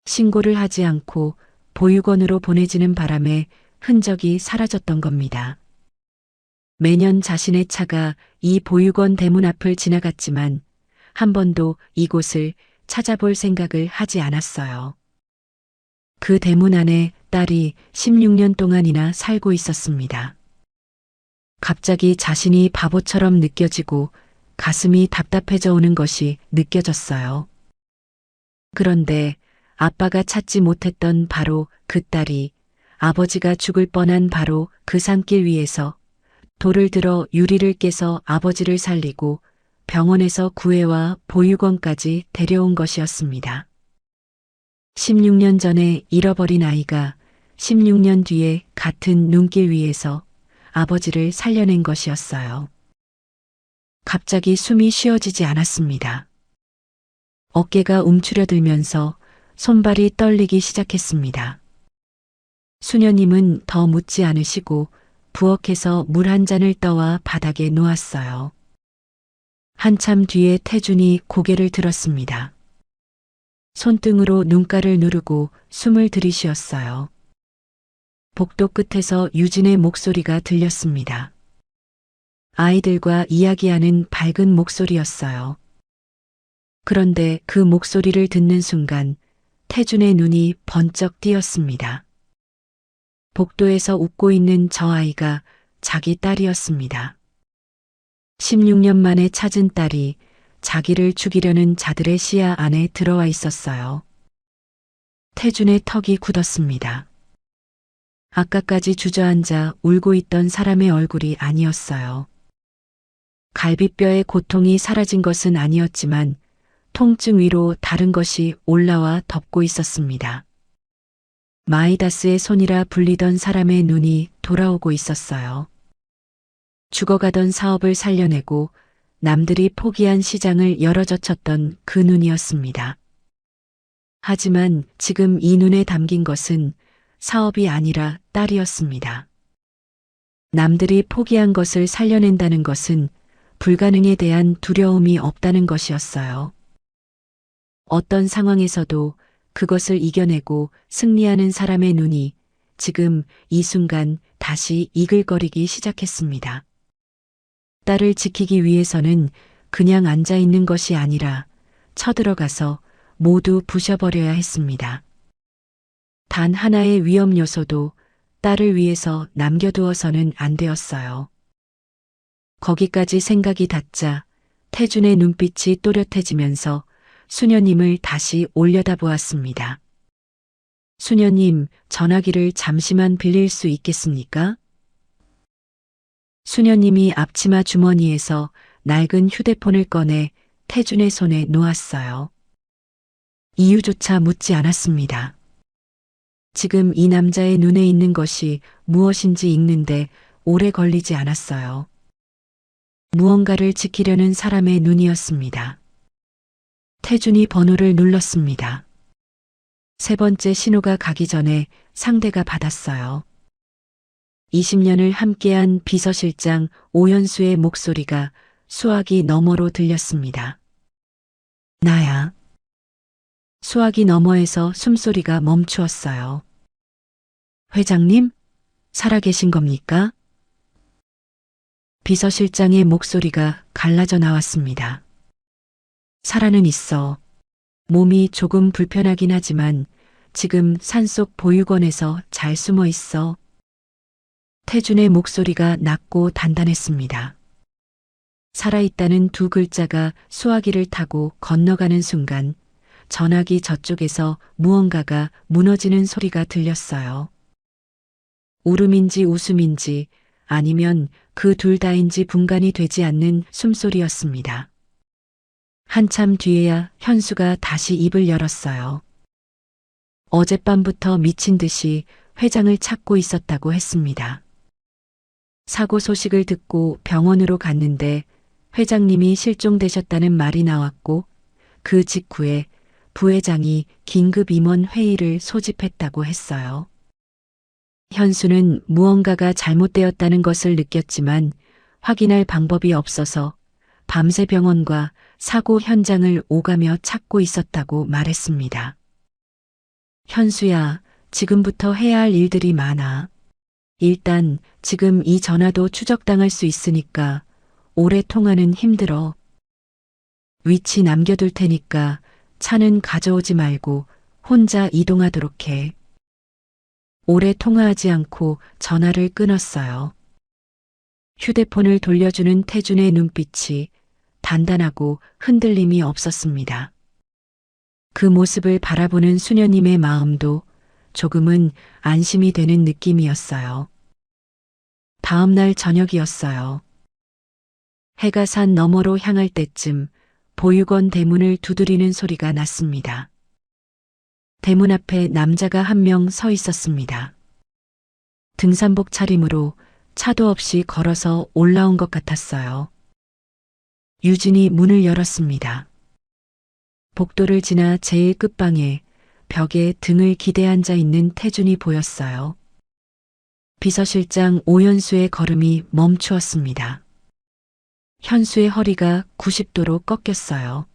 신고를 하지 않고 보육원으로 보내지는 바람에 흔적이 사라졌던 겁니다. 매년 자신의 차가 이 보육원 대문 앞을 지나갔지만 한 번도 이곳을 찾아볼 생각을 하지 않았어요. 그 대문 안에 딸이 16년 동안이나 살고 있었습니다. 갑자기 자신이 바보처럼 느껴지고 가슴이 답답해져 오는 것이 느껴졌어요. 그런데 아빠가 찾지 못했던 바로 그 딸이 아버지가 죽을 뻔한 바로 그 산길 위에서 돌을 들어 유리를 깨서 아버지를 살리고 병원에서 구해와 보육원까지 데려온 것이었습니다. 16년 전에 잃어버린 아이가 16년 뒤에 같은 눈길 위에서 아버지를 살려낸 것이었어요. 갑자기 숨이 쉬어지지 않았습니다. 어깨가 움츠려들면서 손발이 떨리기 시작했습니다. 수녀님은 더 묻지 않으시고 부엌에서 물 한 잔을 떠와 바닥에 놓았어요. 한참 뒤에 태준이 고개를 들었습니다. 손등으로 눈가를 누르고 숨을 들이쉬었어요. 복도 끝에서 유진의 목소리가 들렸습니다. 아이들과 이야기하는 밝은 목소리였어요. 그런데 그 목소리를 듣는 순간 태준의 눈이 번쩍 띄었습니다. 복도에서 웃고 있는 저 아이가 자기 딸이었습니다. 16년 만에 찾은 딸이 자기를 죽이려는 자들의 시야 안에 들어와 있었어요. 태준의 턱이 굳었습니다. 아까까지 주저앉아 울고 있던 사람의 얼굴이 아니었어요. 갈비뼈의 고통이 사라진 것은 아니었지만 통증 위로 다른 것이 올라와 덮고 있었습니다. 마이다스의 손이라 불리던 사람의 눈이 돌아오고 있었어요. 죽어가던 사업을 살려내고 남들이 포기한 시장을 열어젖혔던 그 눈이었습니다. 하지만 지금 이 눈에 담긴 것은 사업이 아니라 딸이었습니다. 남들이 포기한 것을 살려낸다는 것은 불가능에 대한 두려움이 없다는 것이었어요. 어떤 상황에서도 그것을 이겨내고 승리하는 사람의 눈이 지금 이 순간 다시 이글거리기 시작했습니다. 딸을 지키기 위해서는 그냥 앉아 있는 것이 아니라 쳐들어가서 모두 부셔버려야 했습니다. 단 하나의 위험 요소도 딸을 위해서 남겨두어서는 안 되었어요. 거기까지 생각이 닿자 태준의 눈빛이 또렷해지면서 수녀님을 다시 올려다보았습니다. 수녀님, 전화기를 잠시만 빌릴 수 있겠습니까? 수녀님이 앞치마 주머니에서 낡은 휴대폰을 꺼내 태준의 손에 놓았어요. 이유조차 묻지 않았습니다. 지금 이 남자의 눈에 있는 것이 무엇인지 읽는데 오래 걸리지 않았어요. 무언가를 지키려는 사람의 눈이었습니다. 태준이 번호를 눌렀습니다. 세 번째 신호가 가기 전에 상대가 받았어요. 20년을 함께한 비서실장 오현수의 목소리가 수화기 너머로 들렸습니다. 나야. 수화기 너머에서 숨소리가 멈추었어요. 회장님? 살아계신 겁니까? 비서실장의 목소리가 갈라져 나왔습니다. 살아는 있어. 몸이 조금 불편하긴 하지만 지금 산속 보육원에서 잘 숨어 있어. 태준의 목소리가 낮고 단단했습니다. 살아있다는 두 글자가 수화기를 타고 건너가는 순간 전화기 저쪽에서 무언가가 무너지는 소리가 들렸어요. 울음인지 웃음인지 아니면 그 둘 다인지 분간이 되지 않는 숨소리였습니다. 한참 뒤에야 현수가 다시 입을 열었어요. 어젯밤부터 미친 듯이 회장을 찾고 있었다고 했습니다. 사고 소식을 듣고 병원으로 갔는데 회장님이 실종되셨다는 말이 나왔고 그 직후에 부회장이 긴급 임원 회의를 소집했다고 했어요. 현수는 무언가가 잘못되었다는 것을 느꼈지만 확인할 방법이 없어서 밤새 병원과 사고 현장을 오가며 찾고 있었다고 말했습니다. 현수야, 지금부터 해야 할 일들이 많아. 일단 지금 이 전화도 추적당할 수 있으니까 오래 통화는 힘들어. 위치 남겨둘 테니까 차는 가져오지 말고 혼자 이동하도록 해. 오래 통화하지 않고 전화를 끊었어요. 휴대폰을 돌려주는 태준의 눈빛이 단단하고 흔들림이 없었습니다. 그 모습을 바라보는 수녀님의 마음도 조금은 안심이 되는 느낌이었어요. 다음 날 저녁이었어요. 해가 산 너머로 향할 때쯤 보육원 대문을 두드리는 소리가 났습니다. 대문 앞에 남자가 한 명 서 있었습니다. 등산복 차림으로 차도 없이 걸어서 올라온 것 같았어요. 유진이 문을 열었습니다. 복도를 지나 제일 끝방에 벽에 등을 기대 앉아 있는 태준이 보였어요. 비서실장 오연수의 걸음이 멈추었습니다. 현수의 허리가 90도로 꺾였어요.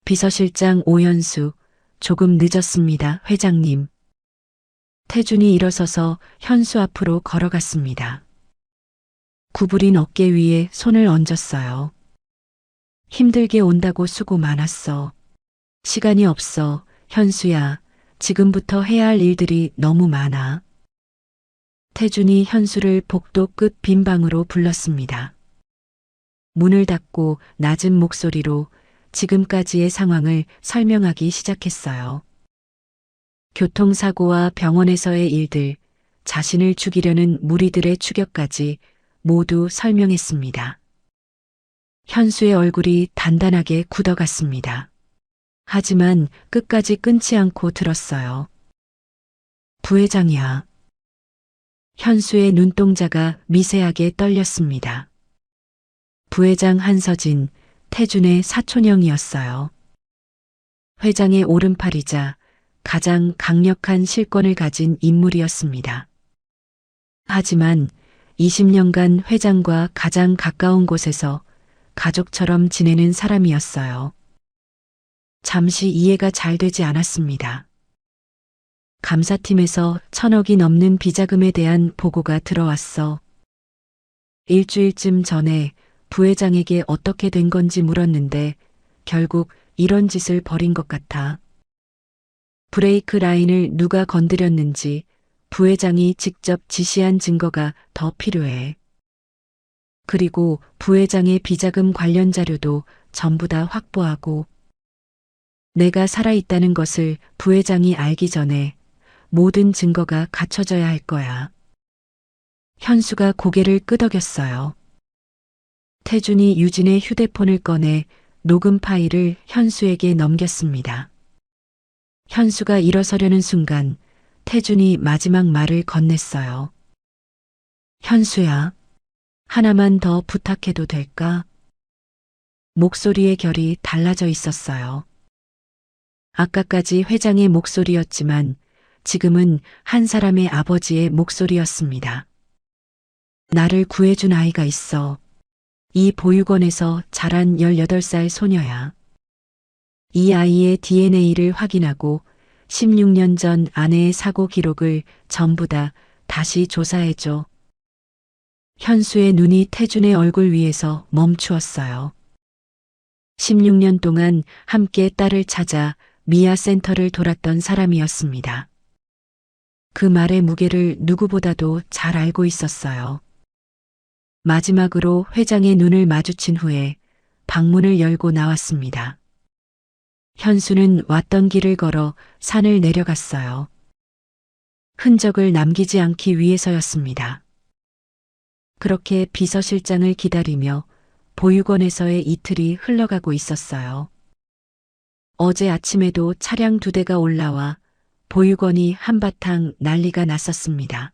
비서실장 오연수, 조금 늦었습니다, 회장님. 태준이 일어서서 현수 앞으로 걸어갔습니다. 구부린 어깨 위에 손을 얹었어요. 힘들게 온다고 수고 많았어. 시간이 없어, 현수야. 지금부터 해야 할 일들이 너무 많아. 태준이 현수를 복도 끝 빈 방으로 불렀습니다. 문을 닫고 낮은 목소리로 지금까지의 상황을 설명하기 시작했어요. 교통사고와 병원에서의 일들, 자신을 죽이려는 무리들의 추격까지 모두 설명했습니다. 현수의 얼굴이 단단하게 굳어갔습니다. 하지만 끝까지 끊지 않고 들었어요. 부회장이야. 현수의 눈동자가 미세하게 떨렸습니다. 부회장 한서진, 태준의 사촌형이었어요. 회장의 오른팔이자 가장 강력한 실권을 가진 인물이었습니다. 하지만 20년간 회장과 가장 가까운 곳에서 가족처럼 지내는 사람이었어요. 잠시 이해가 잘 되지 않았습니다. 감사팀에서 1,000억이 넘는 비자금에 대한 보고가 들어왔어. 일주일쯤 전에 부회장에게 어떻게 된 건지 물었는데 결국 이런 짓을 벌인 것 같아. 브레이크 라인을 누가 건드렸는지 부회장이 직접 지시한 증거가 더 필요해. 그리고 부회장의 비자금 관련 자료도 전부 다 확보하고 내가 살아있다는 것을 부회장이 알기 전에 모든 증거가 갖춰져야 할 거야. 현수가 고개를 끄덕였어요. 태준이 유진의 휴대폰을 꺼내 녹음 파일을 현수에게 넘겼습니다. 현수가 일어서려는 순간 태준이 마지막 말을 건넸어요. 현수야, 하나만 더 부탁해도 될까? 목소리의 결이 달라져 있었어요. 아까까지 회장의 목소리였지만 지금은 한 사람의 아버지의 목소리였습니다. 나를 구해준 아이가 있어. 이 보육원에서 자란 18살 소녀야. 이 아이의 DNA를 확인하고 16년 전 아내의 사고 기록을 전부 다 다시 조사해줘. 현수의 눈이 태준의 얼굴 위에서 멈추었어요. 16년 동안 함께 딸을 찾아 미아 센터를 돌았던 사람이었습니다. 그 말의 무게를 누구보다도 잘 알고 있었어요. 마지막으로 회장의 눈을 마주친 후에 방문을 열고 나왔습니다. 현수는 왔던 길을 걸어 산을 내려갔어요. 흔적을 남기지 않기 위해서였습니다. 그렇게 비서실장을 기다리며 보육원에서의 이틀이 흘러가고 있었어요. 어제 아침에도 차량 2대가 올라와 보육원이 한바탕 난리가 났었습니다.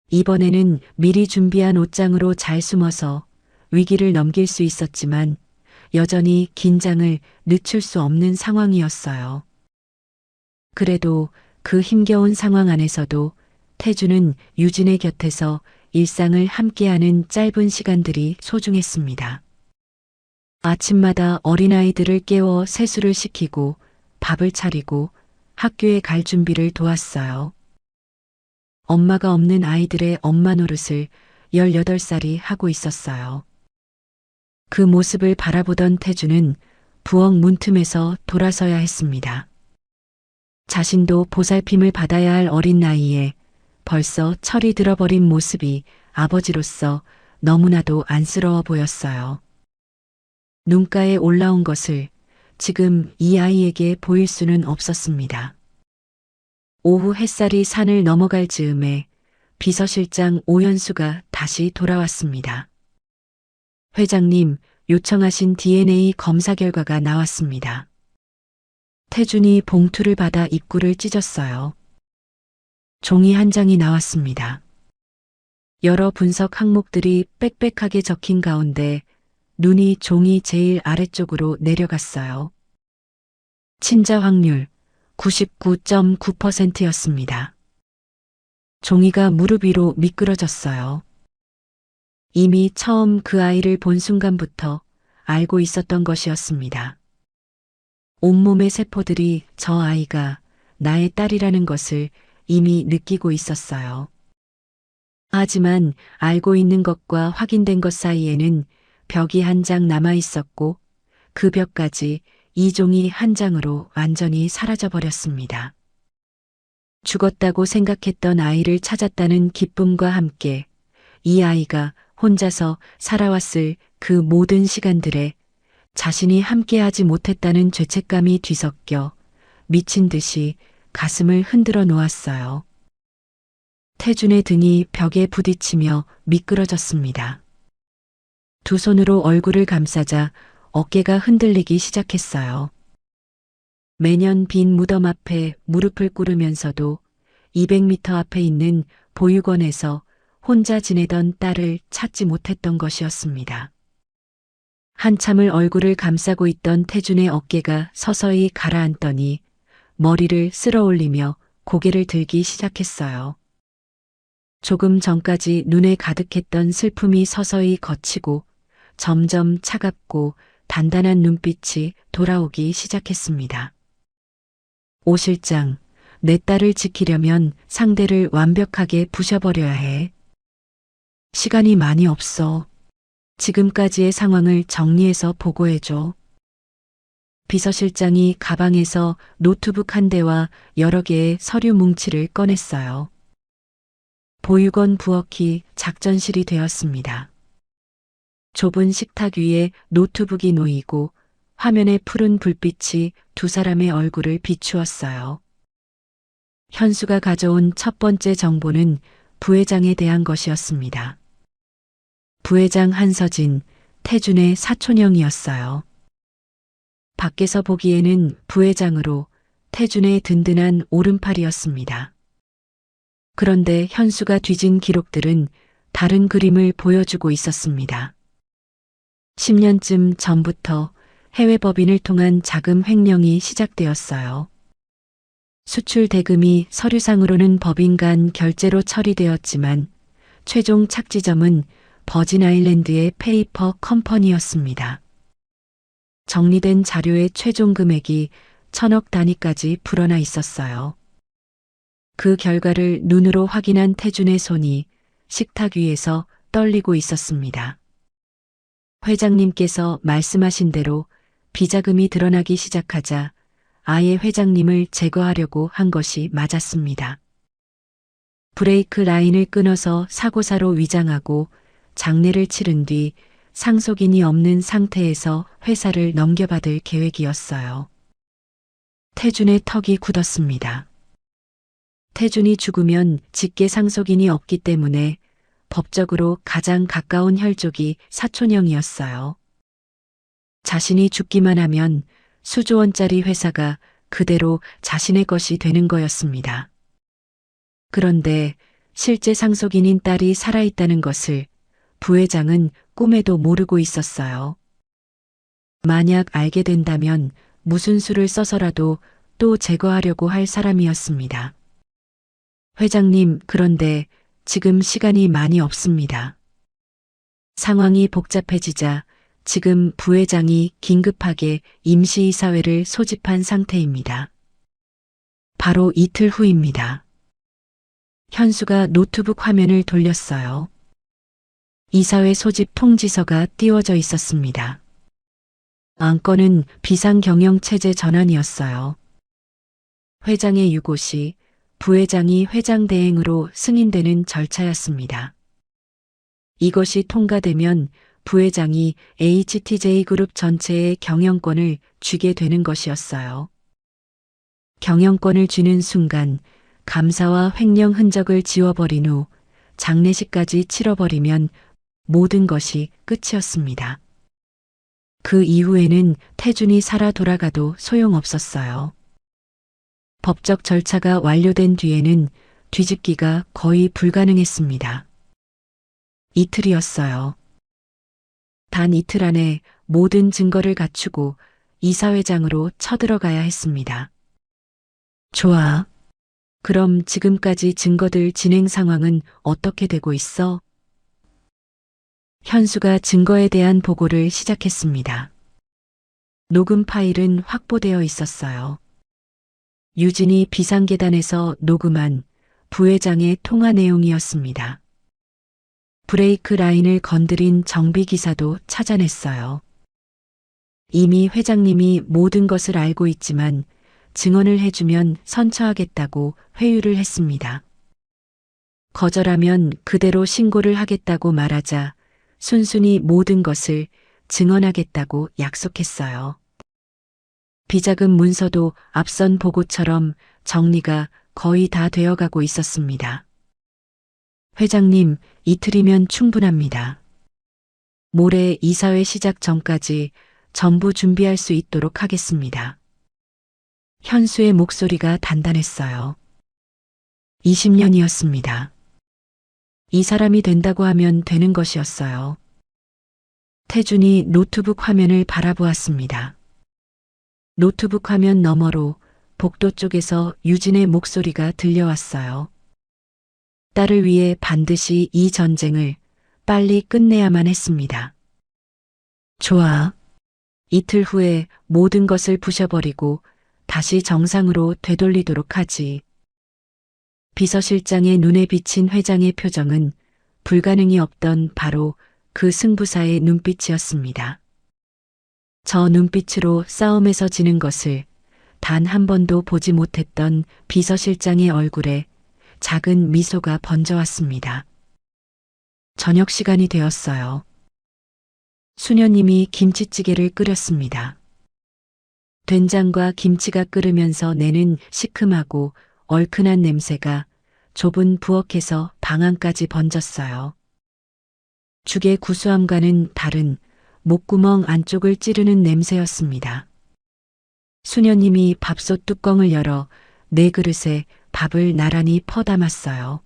이번에는 미리 준비한 옷장으로 잘 숨어서 위기를 넘길 수 있었지만 여전히 긴장을 늦출 수 없는 상황이었어요. 그래도 그 힘겨운 상황 안에서도 태준은 유진의 곁에서 일상을 함께하는 짧은 시간들이 소중했습니다. 아침마다 어린아이들을 깨워 세수를 시키고 밥을 차리고 학교에 갈 준비를 도왔어요. 엄마가 없는 아이들의 엄마 노릇을 18살이 하고 있었어요. 그 모습을 바라보던 태준은 부엌 문틈에서 돌아서야 했습니다. 자신도 보살핌을 받아야 할 어린 나이에 벌써 철이 들어버린 모습이 아버지로서 너무나도 안쓰러워 보였어요. 눈가에 올라온 것을 지금 이 아이에게 보일 수는 없었습니다. 오후 햇살이 산을 넘어갈 즈음에 비서실장 오연수가 다시 돌아왔습니다. 회장님, 요청하신 DNA 검사 결과가 나왔습니다. 태준이 봉투를 받아 입구를 찢었어요. 종이 한 장이 나왔습니다. 여러 분석 항목들이 빽빽하게 적힌 가운데 눈이 종이 제일 아래쪽으로 내려갔어요. 친자 확률 99.9%였습니다. 종이가 무릎 위로 미끄러졌어요. 이미 처음 그 아이를 본 순간부터 알고 있었던 것이었습니다. 온몸의 세포들이 저 아이가 나의 딸이라는 것을 이미 느끼고 있었어요. 하지만 알고 있는 것과 확인된 것 사이에는 벽이 한 장 남아 있었고 그 벽까지 이 종이 한 장으로 완전히 사라져 버렸습니다. 죽었다고 생각했던 아이를 찾았다는 기쁨과 함께 이 아이가 혼자서 살아왔을 그 모든 시간들에 자신이 함께하지 못했다는 죄책감이 뒤섞여 미친 듯이 가슴을 흔들어 놓았어요. 태준의 등이 벽에 부딪히며 미끄러졌습니다. 두 손으로 얼굴을 감싸자 어깨가 흔들리기 시작했어요. 매년 빈 무덤 앞에 무릎을 꿇으면서도 200m 앞에 있는 보육원에서 혼자 지내던 딸을 찾지 못했던 것이었습니다. 한참을 얼굴을 감싸고 있던 태준의 어깨가 서서히 가라앉더니 머리를 쓸어 올리며 고개를 들기 시작했어요. 조금 전까지 눈에 가득했던 슬픔이 서서히 걷히고 점점 차갑고 단단한 눈빛이 돌아오기 시작했습니다. 오 실장, 내 딸을 지키려면 상대를 완벽하게 부셔버려야 해. 시간이 많이 없어. 지금까지의 상황을 정리해서 보고해줘. 비서실장이 가방에서 노트북 한 대와 여러 개의 서류 뭉치를 꺼냈어요. 보육원 부엌이 작전실이 되었습니다. 좁은 식탁 위에 노트북이 놓이고 화면에 푸른 불빛이 두 사람의 얼굴을 비추었어요. 현수가 가져온 첫 번째 정보는 부회장에 대한 것이었습니다. 부회장 한서진, 태준의 사촌형이었어요. 밖에서 보기에는 부회장으로 태준의 든든한 오른팔이었습니다. 그런데 현수가 뒤진 기록들은 다른 그림을 보여주고 있었습니다. 10년쯤 전부터 해외 법인을 통한 자금 횡령이 시작되었어요. 수출 대금이 서류상으로는 법인 간 결제로 처리되었지만 최종 착지점은 버진 아일랜드의 페이퍼 컴퍼니였습니다. 정리된 자료의 최종 금액이 1000억 단위까지 불어나 있었어요. 그 결과를 눈으로 확인한 태준의 손이 식탁 위에서 떨리고 있었습니다. 회장님께서 말씀하신 대로 비자금이 드러나기 시작하자 아예 회장님을 제거하려고 한 것이 맞았습니다. 브레이크 라인을 끊어서 사고사로 위장하고 장례를 치른 뒤 상속인이 없는 상태에서 회사를 넘겨받을 계획이었어요. 태준의 턱이 굳었습니다. 태준이 죽으면 직계 상속인이 없기 때문에 법적으로 가장 가까운 혈족이 사촌형이었어요. 자신이 죽기만 하면 수조 원짜리 회사가 그대로 자신의 것이 되는 거였습니다. 그런데 실제 상속인인 딸이 살아있다는 것을 부회장은 꿈에도 모르고 있었어요. 만약 알게 된다면 무슨 수를 써서라도 또 제거하려고 할 사람이었습니다. 회장님, 그런데 지금 시간이 많이 없습니다. 상황이 복잡해지자 지금 부회장이 긴급하게 임시이사회를 소집한 상태입니다. 바로 이틀 후입니다. 현수가 노트북 화면을 돌렸어요. 이사회 소집 통지서가 띄워져 있었습니다. 안건은 비상경영체제 전환이었어요. 회장의 유고 시 부회장이 회장 대행으로 승인되는 절차였습니다. 이것이 통과되면 부회장이 HTJ그룹 전체의 경영권을 쥐게 되는 것이었어요. 경영권을 쥐는 순간 감사와 횡령 흔적을 지워버린 후 장례식까지 치러버리면 모든 것이 끝이었습니다. 그 이후에는 태준이 살아 돌아가도 소용없었어요. 법적 절차가 완료된 뒤에는 뒤집기가 거의 불가능했습니다. 이틀이었어요. 단 이틀 안에 모든 증거를 갖추고 이사회장으로 쳐들어가야 했습니다. 좋아. 그럼 지금까지 증거들 진행 상황은 어떻게 되고 있어? 현수가 증거에 대한 보고를 시작했습니다. 녹음 파일은 확보되어 있었어요. 유진이 비상계단에서 녹음한 부회장의 통화 내용이었습니다. 브레이크 라인을 건드린 정비기사도 찾아냈어요. 이미 회장님이 모든 것을 알고 있지만 증언을 해주면 선처하겠다고 회유를 했습니다. 거절하면 그대로 신고를 하겠다고 말하자 순순히 모든 것을 증언하겠다고 약속했어요. 비자금 문서도 앞선 보고처럼 정리가 거의 다 되어가고 있었습니다. 회장님, 이틀이면 충분합니다. 모레 이사회 시작 전까지 전부 준비할 수 있도록 하겠습니다. 현수의 목소리가 단단했어요. 20년이었습니다. 이 사람이 된다고 하면 되는 것이었어요. 태준이 노트북 화면을 바라보았습니다. 노트북 화면 너머로 복도 쪽에서 유진의 목소리가 들려왔어요. 딸을 위해 반드시 이 전쟁을 빨리 끝내야만 했습니다. 좋아. 이틀 후에 모든 것을 부셔버리고 다시 정상으로 되돌리도록 하지. 비서실장의 눈에 비친 회장의 표정은 불가능이 없던 바로 그 승부사의 눈빛이었습니다. 저 눈빛으로 싸움에서 지는 것을 단 한 번도 보지 못했던 비서실장의 얼굴에 작은 미소가 번져왔습니다. 저녁 시간이 되었어요. 수녀님이 김치찌개를 끓였습니다. 된장과 김치가 끓으면서 내는 시큼하고 얼큰한 냄새가 좁은 부엌에서 방 안까지 번졌어요. 죽의 구수함과는 다른 목구멍 안쪽을 찌르는 냄새였습니다. 수녀님이 밥솥 뚜껑을 열어 네 그릇에 밥을 나란히 퍼담았어요.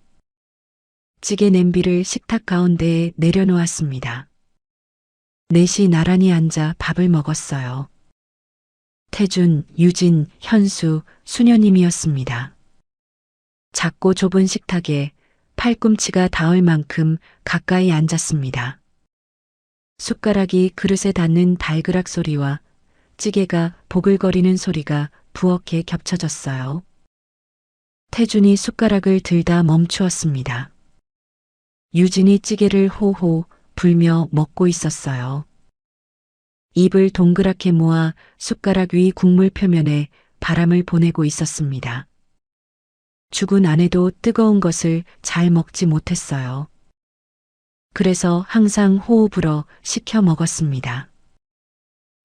찌개 냄비를 식탁 가운데에 내려놓았습니다. 넷이 나란히 앉아 밥을 먹었어요. 태준, 유진, 현수, 수녀님이었습니다. 작고 좁은 식탁에 팔꿈치가 닿을 만큼 가까이 앉았습니다. 숟가락이 그릇에 닿는 달그락 소리와 찌개가 보글거리는 소리가 부엌에 겹쳐졌어요. 태준이 숟가락을 들다 멈추었습니다. 유진이 찌개를 호호 불며 먹고 있었어요. 입을 동그랗게 모아 숟가락 위 국물 표면에 바람을 보내고 있었습니다. 죽은 아내도 뜨거운 것을 잘 먹지 못했어요. 그래서 항상 호호 불어 식혀 먹었습니다.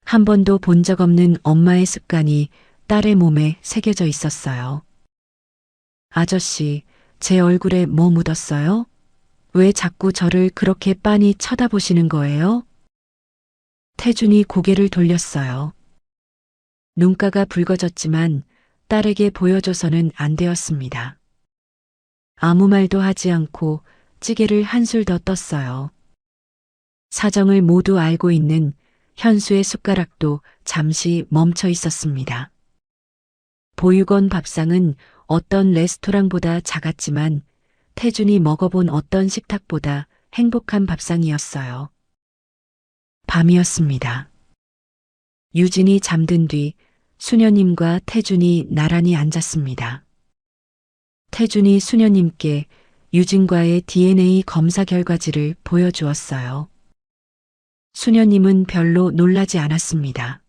한 번도 본 적 없는 엄마의 습관이 딸의 몸에 새겨져 있었어요. 아저씨, 제 얼굴에 뭐 묻었어요? 왜 자꾸 저를 그렇게 빤히 쳐다보시는 거예요? 태준이 고개를 돌렸어요. 눈가가 붉어졌지만 딸에게 보여줘서는 안 되었습니다. 아무 말도 하지 않고 찌개를 한술 더 떴어요. 사정을 모두 알고 있는 현수의 숟가락도 잠시 멈춰 있었습니다. 보육원 밥상은 어떤 레스토랑보다 작았지만 태준이 먹어본 어떤 식탁보다 행복한 밥상이었어요. 밤이었습니다. 유진이 잠든 뒤 수녀님과 태준이 나란히 앉았습니다. 태준이 수녀님께 유진과의 DNA 검사 결과지를 보여주었어요. 수녀님은 별로 놀라지 않았습니다.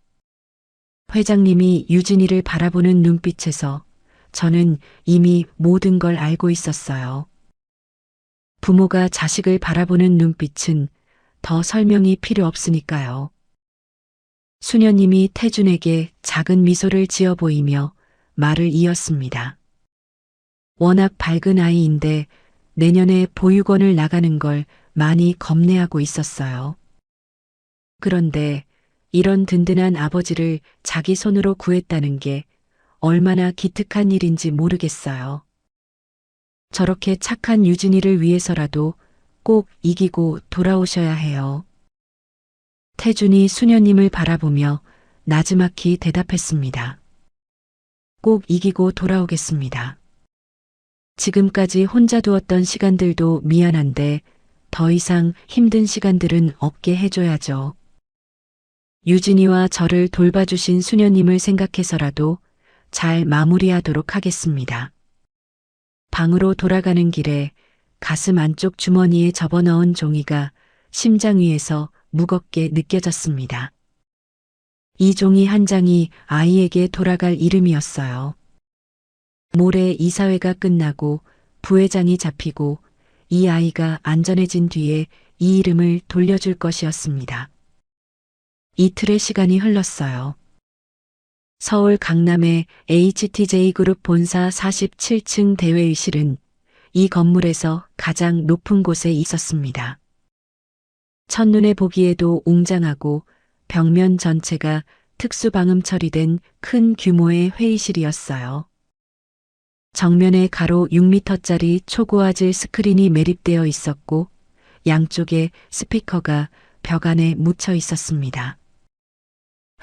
회장님이 유진이를 바라보는 눈빛에서 저는 이미 모든 걸 알고 있었어요. 부모가 자식을 바라보는 눈빛은 더 설명이 필요 없으니까요. 수녀님이 태준에게 작은 미소를 지어 보이며 말을 이었습니다. 워낙 밝은 아이인데 내년에 보육원을 나가는 걸 많이 겁내하고 있었어요. 그런데 이런 든든한 아버지를 자기 손으로 구했다는 게 얼마나 기특한 일인지 모르겠어요. 저렇게 착한 유진이를 위해서라도 꼭 이기고 돌아오셔야 해요. 태준이 수녀님을 바라보며 나지막히 대답했습니다. 꼭 이기고 돌아오겠습니다. 지금까지 혼자 두었던 시간들도 미안한데 더 이상 힘든 시간들은 없게 해줘야죠. 유진이와 저를 돌봐주신 수녀님을 생각해서라도 잘 마무리하도록 하겠습니다. 방으로 돌아가는 길에 가슴 안쪽 주머니에 접어넣은 종이가 심장 위에서 무겁게 느껴졌습니다. 이 종이 한 장이 아이에게 돌아갈 이름이었어요. 모레 이사회가 끝나고 부회장이 잡히고 이 아이가 안전해진 뒤에 이 이름을 돌려줄 것이었습니다. 이틀의 시간이 흘렀어요. 서울 강남의 HTJ그룹 본사 47층 대회의실은 이 건물에서 가장 높은 곳에 있었습니다. 첫눈에 보기에도 웅장하고 벽면 전체가 특수방음 처리된 큰 규모의 회의실이었어요. 정면에 가로 6m짜리 초고화질 스크린이 매립되어 있었고 양쪽에 스피커가 벽 안에 묻혀 있었습니다.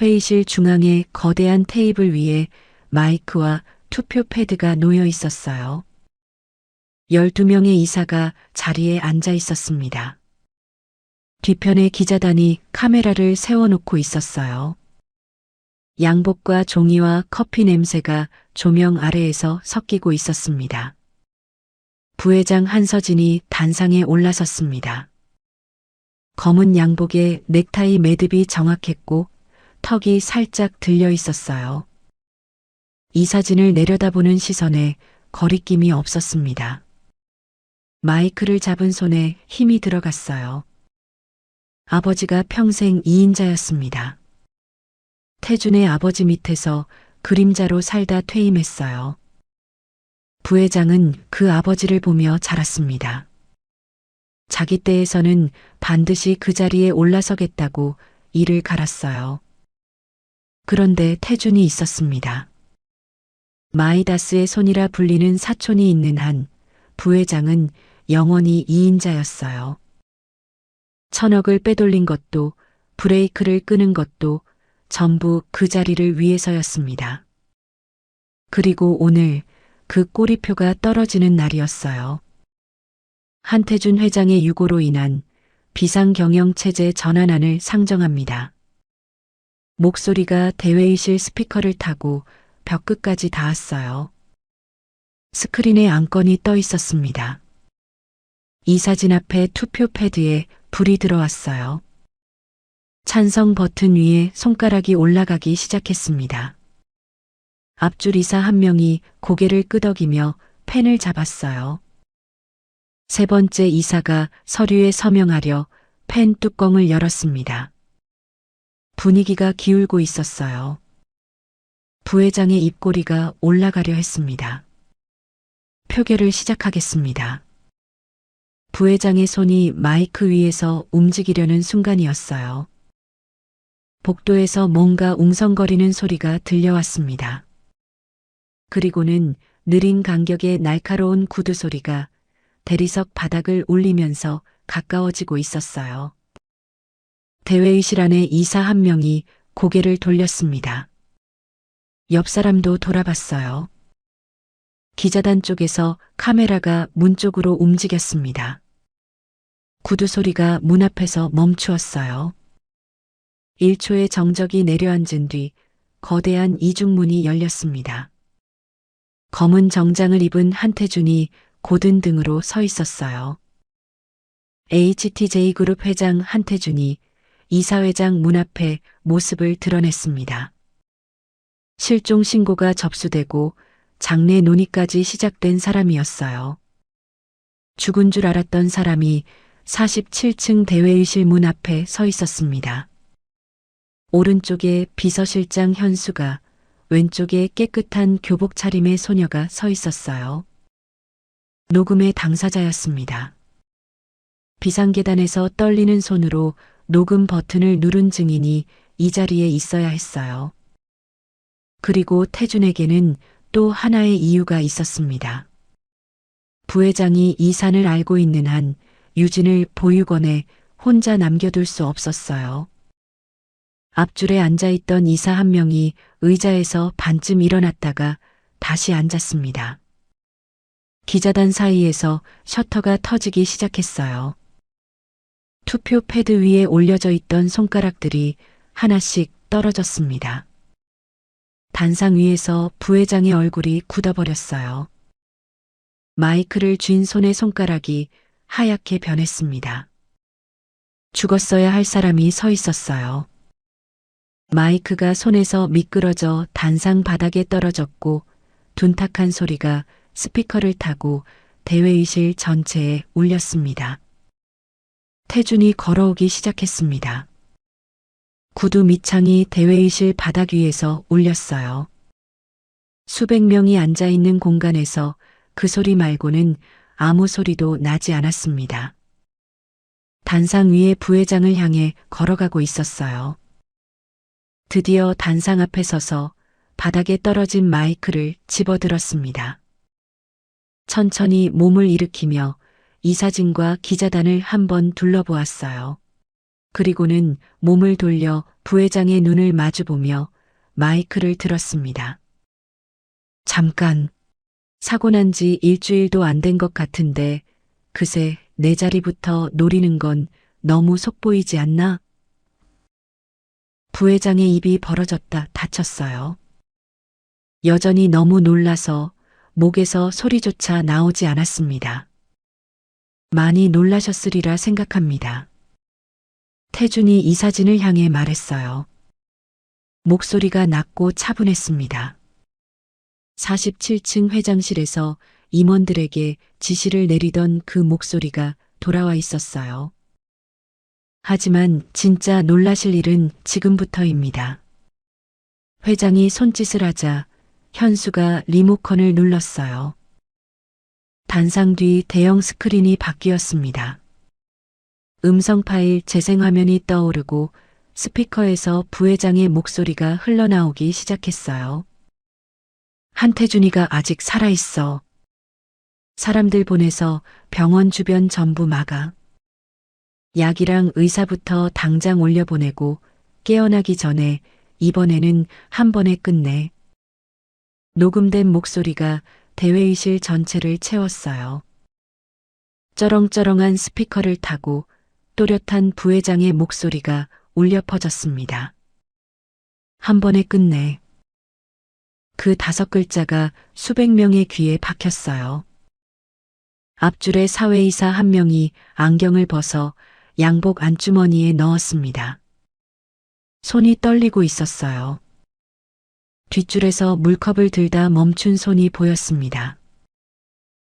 회의실 중앙에 거대한 테이블 위에 마이크와 투표 패드가 놓여 있었어요. 12명의 이사가 자리에 앉아 있었습니다. 뒤편에 기자단이 카메라를 세워놓고 있었어요. 양복과 종이와 커피 냄새가 조명 아래에서 섞이고 있었습니다. 부회장 한서진이 단상에 올라섰습니다. 검은 양복에 넥타이 매듭이 정확했고 턱이 살짝 들려 있었어요. 이 사진을 내려다보는 시선에 거리낌이 없었습니다. 마이크를 잡은 손에 힘이 들어갔어요. 아버지가 평생 2인자였습니다. 태준의 아버지 밑에서 그림자로 살다 퇴임했어요. 부회장은 그 아버지를 보며 자랐습니다. 자기 때에서는 반드시 그 자리에 올라서겠다고 이를 갈았어요. 그런데 태준이 있었습니다. 마이다스의 손이라 불리는 사촌이 있는 한 부회장은 영원히 2인자였어요. 천억을 빼돌린 것도 브레이크를 끄는 것도 전부 그 자리를 위해서였습니다. 그리고 오늘 그 꼬리표가 떨어지는 날이었어요. 한태준 회장의 유고로 인한 비상경영체제 전환안을 상정합니다. 목소리가 대회의실 스피커를 타고 벽 끝까지 닿았어요. 스크린에 안건이 떠 있었습니다. 이 사진 앞에 투표 패드에 불이 들어왔어요. 찬성 버튼 위에 손가락이 올라가기 시작했습니다. 앞줄 이사 한 명이 고개를 끄덕이며 펜을 잡았어요. 세 번째 이사가 서류에 서명하려 펜 뚜껑을 열었습니다. 분위기가 기울고 있었어요. 부회장의 입꼬리가 올라가려 했습니다. 표결을 시작하겠습니다. 부회장의 손이 마이크 위에서 움직이려는 순간이었어요. 복도에서 뭔가 웅성거리는 소리가 들려왔습니다. 그리고는 느린 간격의 날카로운 구두 소리가 대리석 바닥을 울리면서 가까워지고 있었어요. 대회의실 안에 이사 한 명이 고개를 돌렸습니다. 옆 사람도 돌아봤어요. 기자단 쪽에서 카메라가 문 쪽으로 움직였습니다. 구두 소리가 문 앞에서 멈추었어요. 1초의 정적이 내려앉은 뒤 거대한 이중문이 열렸습니다. 검은 정장을 입은 한태준이 고든 등으로 서 있었어요. HTJ그룹 회장 한태준이 이사회장 문 앞에 모습을 드러냈습니다. 실종 신고가 접수되고 장례 논의까지 시작된 사람이었어요. 죽은 줄 알았던 사람이 47층 대회의실 문 앞에 서 있었습니다. 오른쪽에 비서실장 현수가, 왼쪽에 깨끗한 교복 차림의 소녀가 서 있었어요. 녹음의 당사자였습니다. 비상계단에서 떨리는 손으로 녹음 버튼을 누른 증인이 이 자리에 있어야 했어요. 그리고 태준에게는 또 하나의 이유가 있었습니다. 부회장이 이 산을 알고 있는 한 유진을 보육원에 혼자 남겨둘 수 없었어요. 앞줄에 앉아있던 이사 한 명이 의자에서 반쯤 일어났다가 다시 앉았습니다. 기자단 사이에서 셔터가 터지기 시작했어요. 투표 패드 위에 올려져 있던 손가락들이 하나씩 떨어졌습니다. 단상 위에서 부회장의 얼굴이 굳어버렸어요. 마이크를 쥔 손의 손가락이 하얗게 변했습니다. 죽었어야 할 사람이 서 있었어요. 마이크가 손에서 미끄러져 단상 바닥에 떨어졌고 둔탁한 소리가 스피커를 타고 대회의실 전체에 울렸습니다. 태준이 걸어오기 시작했습니다. 구두 밑창이 대회의실 바닥 위에서 울렸어요. 수백 명이 앉아있는 공간에서 그 소리 말고는 아무 소리도 나지 않았습니다. 단상 위에 부회장을 향해 걸어가고 있었어요. 드디어 단상 앞에 서서 바닥에 떨어진 마이크를 집어들었습니다. 천천히 몸을 일으키며 이사진과 기자단을 한번 둘러보았어요. 그리고는 몸을 돌려 부회장의 눈을 마주보며 마이크를 들었습니다. 잠깐, 사고 난 지 일주일도 안 된 것 같은데 그새 내 자리부터 노리는 건 너무 속보이지 않나? 부회장의 입이 벌어졌다 닫혔어요. 여전히 너무 놀라서 목에서 소리조차 나오지 않았습니다. 많이 놀라셨으리라 생각합니다. 태준이 이사진을 향해 말했어요. 목소리가 낮고 차분했습니다. 47층 회장실에서 임원들에게 지시를 내리던 그 목소리가 돌아와 있었어요. 하지만 진짜 놀라실 일은 지금부터입니다. 회장이 손짓을 하자 현수가 리모컨을 눌렀어요. 단상 뒤 대형 스크린이 바뀌었습니다. 음성 파일 재생 화면이 떠오르고 스피커에서 부회장의 목소리가 흘러나오기 시작했어요. 한태준이가 아직 살아있어. 사람들 보내서 병원 주변 전부 막아. 약이랑 의사부터 당장 올려보내고 깨어나기 전에 이번에는 한 번에 끝내. 녹음된 목소리가 대회의실 전체를 채웠어요. 쩌렁쩌렁한 스피커를 타고 또렷한 부회장의 목소리가 울려 퍼졌습니다. 한 번에 끝내. 그 5글자가 수백 명의 귀에 박혔어요. 앞줄에 사회이사 한 명이 안경을 벗어 양복 안주머니에 넣었습니다. 손이 떨리고 있었어요. 뒷줄에서 물컵을 들다 멈춘 손이 보였습니다.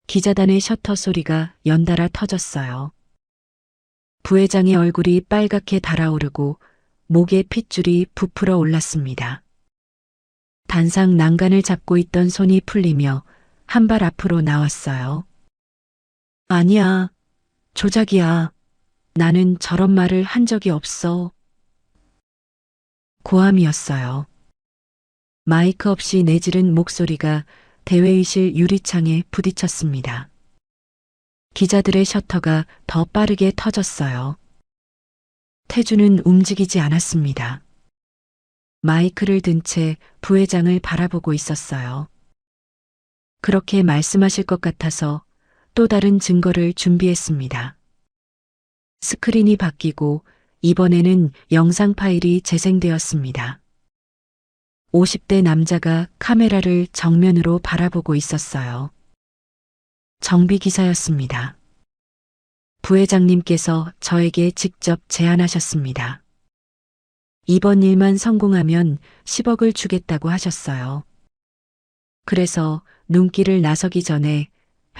기자단의 셔터 소리가 연달아 터졌어요. 부회장의 얼굴이 빨갛게 달아오르고 목에 핏줄이 부풀어 올랐습니다. 단상 난간을 잡고 있던 손이 풀리며 한 발 앞으로 나왔어요. 아니야, 조작이야. 나는 저런 말을 한 적이 없어. 고함이었어요. 마이크 없이 내지른 목소리가 대회의실 유리창에 부딪혔습니다. 기자들의 셔터가 더 빠르게 터졌어요. 태준은 움직이지 않았습니다. 마이크를 든 채 부회장을 바라보고 있었어요. 그렇게 말씀하실 것 같아서 또 다른 증거를 준비했습니다. 스크린이 바뀌고 이번에는 영상 파일이 재생되었습니다. 50대 남자가 카메라를 정면으로 바라보고 있었어요. 정비 기사였습니다. 부회장님께서 저에게 직접 제안하셨습니다. 이번 일만 성공하면 10억을 주겠다고 하셨어요. 그래서 눈길을 나서기 전에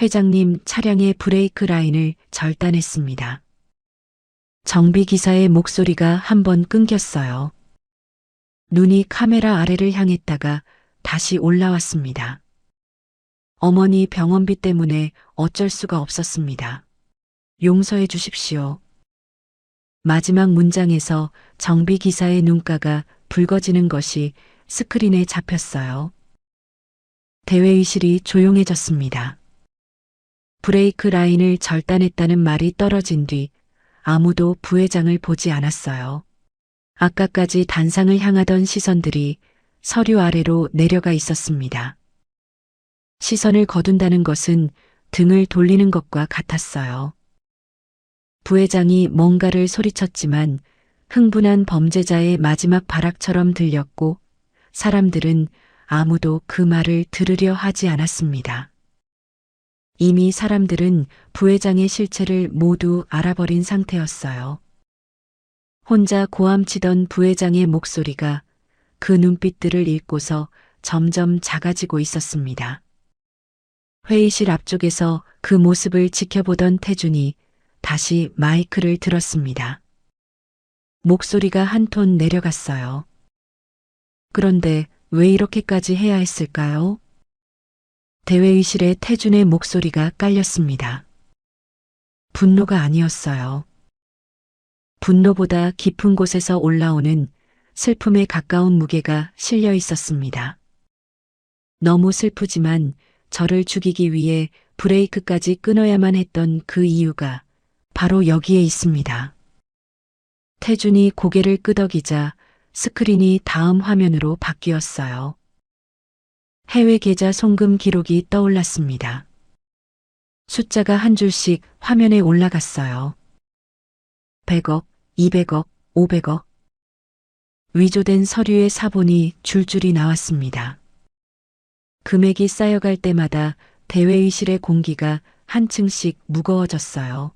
회장님 차량의 브레이크 라인을 절단했습니다. 정비 기사의 목소리가 한 번 끊겼어요. 눈이 카메라 아래를 향했다가 다시 올라왔습니다. 어머니 병원비 때문에 어쩔 수가 없었습니다. 용서해 주십시오. 마지막 문장에서 정비 기사의 눈가가 붉어지는 것이 스크린에 잡혔어요. 대회의실이 조용해졌습니다. 브레이크 라인을 절단했다는 말이 떨어진 뒤 아무도 부회장을 보지 않았어요. 아까까지 단상을 향하던 시선들이 서류 아래로 내려가 있었습니다. 시선을 거둔다는 것은 등을 돌리는 것과 같았어요. 부회장이 뭔가를 소리쳤지만 흥분한 범죄자의 마지막 발악처럼 들렸고 사람들은 아무도 그 말을 들으려 하지 않았습니다. 이미 사람들은 부회장의 실체를 모두 알아버린 상태였어요. 혼자 고함치던 부회장의 목소리가 그 눈빛들을 읽고서 점점 작아지고 있었습니다. 회의실 앞쪽에서 그 모습을 지켜보던 태준이 다시 마이크를 들었습니다. 목소리가 한 톤 내려갔어요. 그런데 왜 이렇게까지 해야 했을까요? 대회의실에 태준의 목소리가 깔렸습니다. 분노가 아니었어요. 분노보다 깊은 곳에서 올라오는 슬픔에 가까운 무게가 실려 있었습니다. 너무 슬프지만 저를 죽이기 위해 브레이크까지 끊어야만 했던 그 이유가 바로 여기에 있습니다. 태준이 고개를 끄덕이자 스크린이 다음 화면으로 바뀌었어요. 해외 계좌 송금 기록이 떠올랐습니다. 숫자가 한 줄씩 화면에 올라갔어요. 100억, 200억, 500억. 위조된 서류의 사본이 줄줄이 나왔습니다. 금액이 쌓여갈 때마다 대회의실의 공기가 한층씩 무거워졌어요.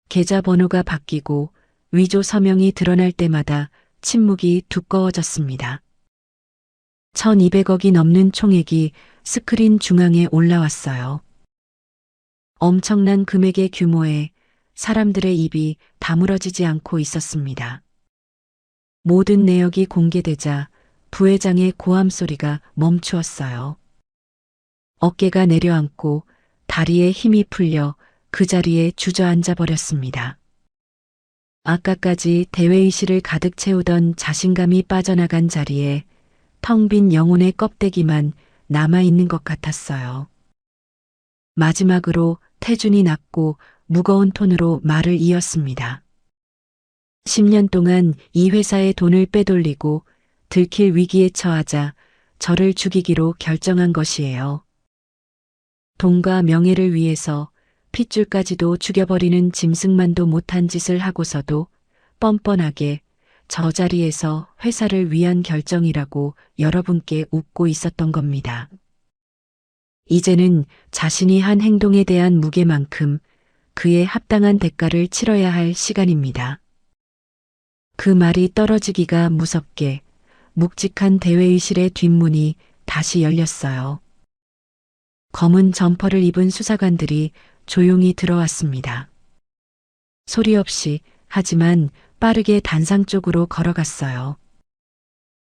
계좌번호가 바뀌고 위조 서명이 드러날 때마다 침묵이 두꺼워졌습니다. 1200억이 넘는 총액이 스크린 중앙에 올라왔어요. 엄청난 금액의 규모에 사람들의 입이 다물어지지 않고 있었습니다. 모든 내역이 공개되자 부회장의 고함 소리가 멈추었어요. 어깨가 내려앉고 다리에 힘이 풀려 그 자리에 주저앉아 버렸습니다. 아까까지 대회의실을 가득 채우던 자신감이 빠져나간 자리에 텅 빈 영혼의 껍데기만 남아있는 것 같았어요. 마지막으로 태준이 낮고 무거운 톤으로 말을 이었습니다. 10년 동안 이 회사의 돈을 빼돌리고 들킬 위기에 처하자 저를 죽이기로 결정한 것이에요. 돈과 명예를 위해서 핏줄까지도 죽여버리는 짐승만도 못한 짓을 하고서도 뻔뻔하게 저 자리에서 회사를 위한 결정이라고 여러분께 웃고 있었던 겁니다. 이제는 자신이 한 행동에 대한 무게만큼 그에 합당한 대가를 치러야 할 시간입니다. 그 말이 떨어지기가 무섭게 묵직한 대회의실의 뒷문이 다시 열렸어요. 검은 점퍼를 입은 수사관들이 조용히 들어왔습니다. 소리 없이 하지만 빠르게 단상 쪽으로 걸어갔어요.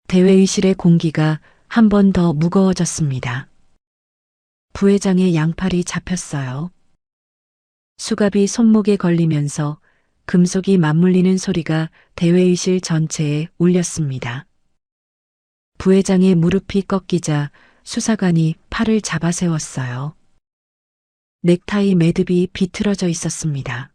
대회의실의 공기가 한 번 더 무거워졌습니다. 부회장의 양팔이 잡혔어요. 수갑이 손목에 걸리면서 금속이 맞물리는 소리가 대회의실 전체에 울렸습니다. 부회장의 무릎이 꺾이자 수사관이 팔을 잡아 세웠어요. 넥타이 매듭이 비틀어져 있었습니다.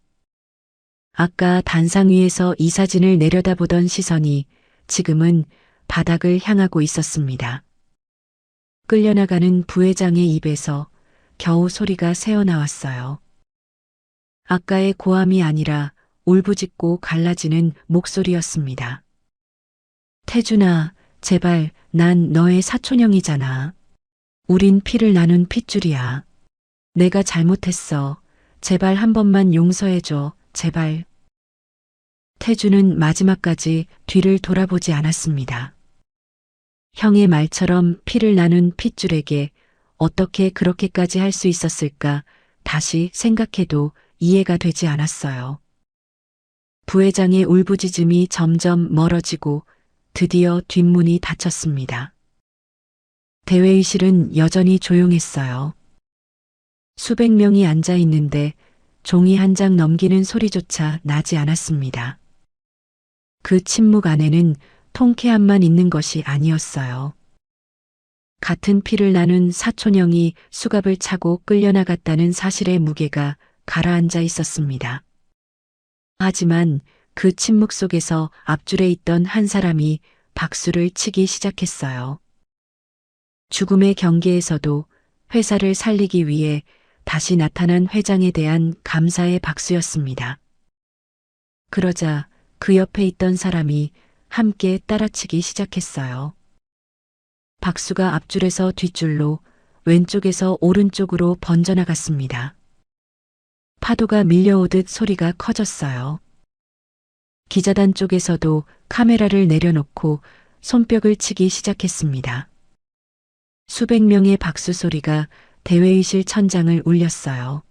아까 단상 위에서 이 사진을 내려다보던 시선이 지금은 바닥을 향하고 있었습니다. 끌려나가는 부회장의 입에서 겨우 소리가 새어나왔어요. 아까의 고함이 아니라 울부짖고 갈라지는 목소리였습니다. 태준아, 제발, 난 너의 사촌형이잖아. 우린 피를 나눈 핏줄이야. 내가 잘못했어. 제발 한 번만 용서해줘. 제발. 태준은 마지막까지 뒤를 돌아보지 않았습니다. 형의 말처럼 피를 나눈 핏줄에게 어떻게 그렇게까지 할 수 있었을까 다시 생각해도 이해가 되지 않았어요. 부회장의 울부짖음이 점점 멀어지고 드디어 뒷문이 닫혔습니다. 대회의실은 여전히 조용했어요. 수백 명이 앉아 있는데 종이 한 장 넘기는 소리조차 나지 않았습니다. 그 침묵 안에는 통쾌함만 있는 것이 아니었어요. 같은 피를 나눈 사촌형이 수갑을 차고 끌려나갔다는 사실의 무게가 가라앉아 있었습니다. 하지만 그 침묵 속에서 앞줄에 있던 한 사람이 박수를 치기 시작했어요. 죽음의 경계에서도 회사를 살리기 위해 다시 나타난 회장에 대한 감사의 박수였습니다. 그러자 그 옆에 있던 사람이 함께 따라치기 시작했어요. 박수가 앞줄에서 뒷줄로, 왼쪽에서 오른쪽으로 번져나갔습니다. 파도가 밀려오듯 소리가 커졌어요. 기자단 쪽에서도 카메라를 내려놓고 손뼉을 치기 시작했습니다. 수백 명의 박수 소리가 대회의실 천장을 울렸어요.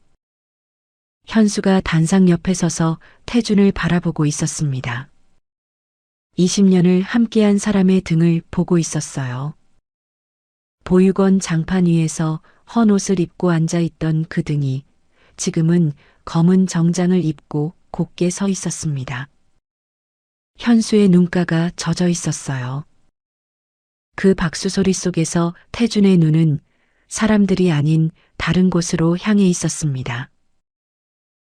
현수가 단상 옆에 서서 태준을 바라보고 있었습니다. 20년을 함께한 사람의 등을 보고 있었어요. 보육원 장판 위에서 헌 옷을 입고 앉아있던 그 등이 지금은 검은 정장을 입고 곧게 서 있었습니다. 현수의 눈가가 젖어 있었어요. 그 박수 소리 속에서 태준의 눈은 사람들이 아닌 다른 곳으로 향해 있었습니다.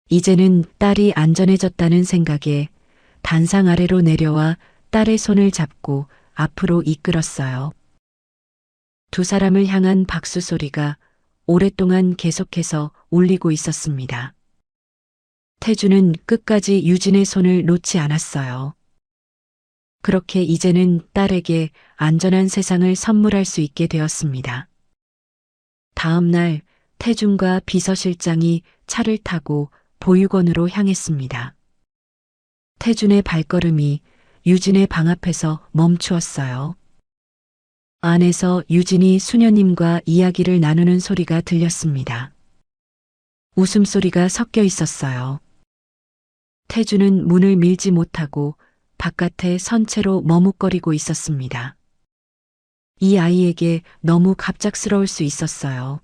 이제는 딸이 안전해졌다는 생각에 단상 아래로 내려와 딸의 손을 잡고 앞으로 이끌었어요. 두 사람을 향한 박수 소리가 오랫동안 계속해서 울리고 있었습니다. 태준은 끝까지 유진의 손을 놓지 않았어요. 그렇게 이제는 딸에게 안전한 세상을 선물할 수 있게 되었습니다. 다음 날 태준과 비서실장이 차를 타고 보육원으로 향했습니다. 태준의 발걸음이 유진의 방 앞에서 멈추었어요. 안에서 유진이 수녀님과 이야기를 나누는 소리가 들렸습니다. 웃음소리가 섞여 있었어요. 태준은 문을 밀지 못하고 바깥에 선 채로 머뭇거리고 있었습니다. 이 아이에게 너무 갑작스러울 수 있었어요.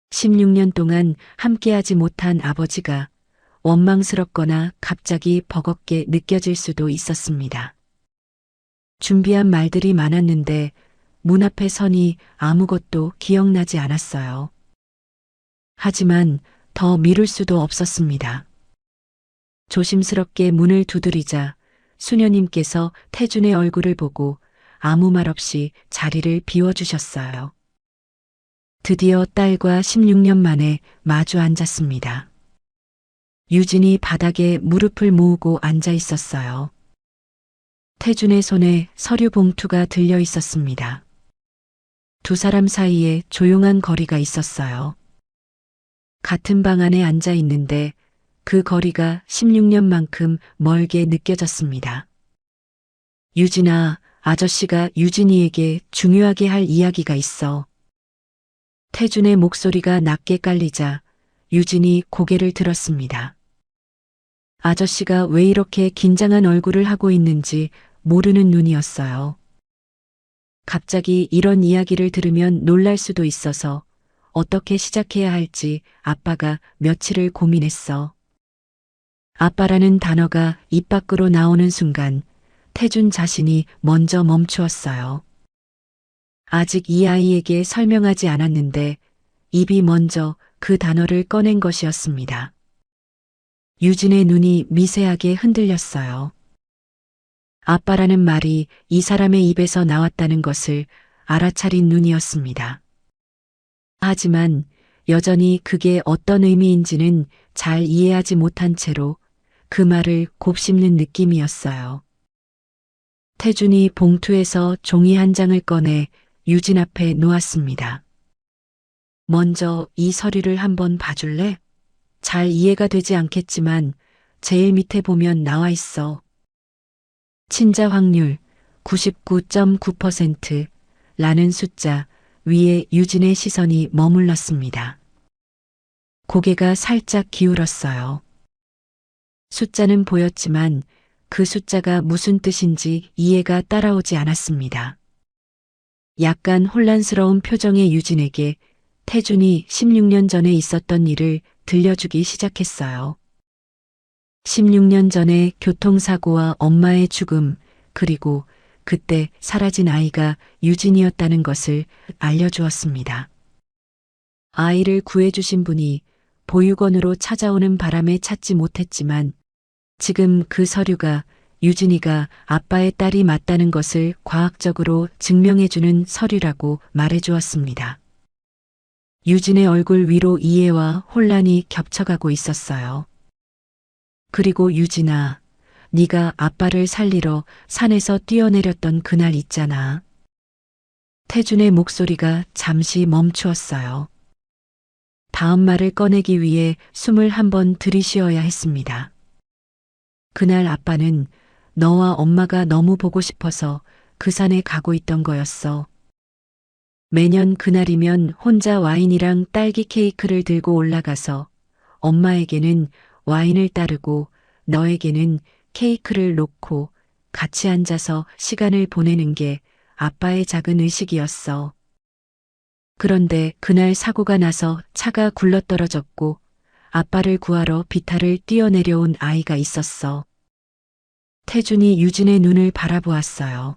16년 동안 함께하지 못한 아버지가 원망스럽거나 갑자기 버겁게 느껴질 수도 있었습니다. 준비한 말들이 많았는데 문 앞에 서니 아무것도 기억나지 않았어요. 하지만 더 미룰 수도 없었습니다. 조심스럽게 문을 두드리자 수녀님께서 태준의 얼굴을 보고 아무 말 없이 자리를 비워주셨어요. 드디어 딸과 16년 만에 마주 앉았습니다. 유진이 바닥에 무릎을 모으고 앉아 있었어요. 태준의 손에 서류 봉투가 들려 있었습니다. 두 사람 사이에 조용한 거리가 있었어요. 같은 방 안에 앉아 있는데 그 거리가 16년만큼 멀게 느껴졌습니다. 유진아, 아저씨가 유진이에게 중요하게 할 이야기가 있어. 태준의 목소리가 낮게 깔리자 유진이 고개를 들었습니다. 아저씨가 왜 이렇게 긴장한 얼굴을 하고 있는지 모르는 눈이었어요. 갑자기 이런 이야기를 들으면 놀랄 수도 있어서 어떻게 시작해야 할지 아빠가 며칠을 고민했어. 아빠라는 단어가 입 밖으로 나오는 순간 태준 자신이 먼저 멈추었어요. 아직 이 아이에게 설명하지 않았는데 입이 먼저 그 단어를 꺼낸 것이었습니다. 유진의 눈이 미세하게 흔들렸어요. 아빠라는 말이 이 사람의 입에서 나왔다는 것을 알아차린 눈이었습니다. 하지만 여전히 그게 어떤 의미인지는 잘 이해하지 못한 채로 그 말을 곱씹는 느낌이었어요. 태준이 봉투에서 종이 한 장을 꺼내 유진 앞에 놓았습니다. 먼저 이 서류를 한번 봐줄래? 잘 이해가 되지 않겠지만 제일 밑에 보면 나와 있어. 친자 확률 99.9% 라는 숫자 위에 유진의 시선이 머물렀습니다. 고개가 살짝 기울었어요. 숫자는 보였지만 그 숫자가 무슨 뜻인지 이해가 따라오지 않았습니다. 약간 혼란스러운 표정의 유진에게 태준이 16년 전에 있었던 일을 들려주기 시작했어요. 16년 전에 교통사고와 엄마의 죽음, 그리고 그때 사라진 아이가 유진이었다는 것을 알려주었습니다. 아이를 구해주신 분이 보육원으로 찾아오는 바람에 찾지 못했지만 지금 그 서류가 유진이가 아빠의 딸이 맞다는 것을 과학적으로 증명해주는 서류라고 말해주었습니다. 유진의 얼굴 위로 이해와 혼란이 겹쳐가고 있었어요. 그리고 유진아, 네가 아빠를 살리러 산에서 뛰어내렸던 그날 있잖아. 태준의 목소리가 잠시 멈추었어요. 다음 말을 꺼내기 위해 숨을 한번 들이쉬어야 했습니다. 그날 아빠는 너와 엄마가 너무 보고 싶어서 그 산에 가고 있던 거였어. 매년 그날이면 혼자 와인이랑 딸기 케이크를 들고 올라가서 엄마에게는 와인을 따르고 너에게는 케이크를 놓고 같이 앉아서 시간을 보내는 게 아빠의 작은 의식이었어. 그런데 그날 사고가 나서 차가 굴러떨어졌고 아빠를 구하러 비탈을 뛰어내려온 아이가 있었어. 태준이 유진의 눈을 바라보았어요.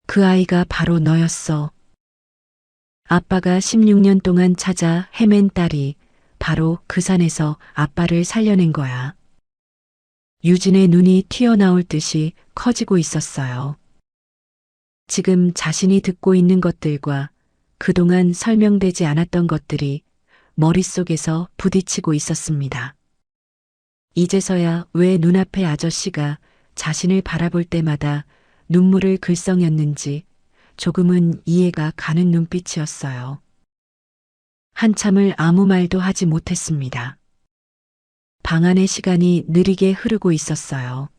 그 아이가 바로 너였어. 아빠가 16년 동안 찾아 헤맨 딸이 바로 그 산에서 아빠를 살려낸 거야. 유진의 눈이 튀어나올 듯이 커지고 있었어요. 지금 자신이 듣고 있는 것들과 그동안 설명되지 않았던 것들이 머릿속에서 부딪히고 있었습니다. 이제서야 왜 눈앞의 아저씨가 자신을 바라볼 때마다 눈물을 글썽였는지 조금은 이해가 가는 눈빛이었어요. 한참을 아무 말도 하지 못했습니다. 방 안의 시간이 느리게 흐르고 있었어요.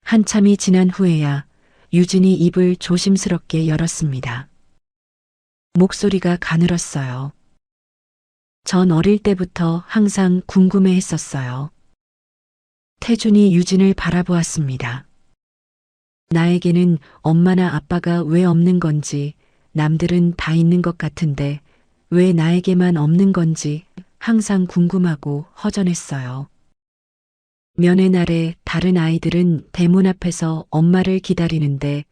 한참이 지난 후에야 유진이 입을 조심스럽게 열었습니다. 목소리가 가늘었어요. 전 어릴 때부터 항상 궁금해 했었어요. 태준이 유진을 바라보았습니다. 나에게는 엄마나 아빠가 왜 없는 건지, 남들은 다 있는 것 같은데 왜 나에게만 없는 건지 항상 궁금하고 허전했어요. 면회 날에 다른 아이들은 대문 앞에서 엄마를 기다리는데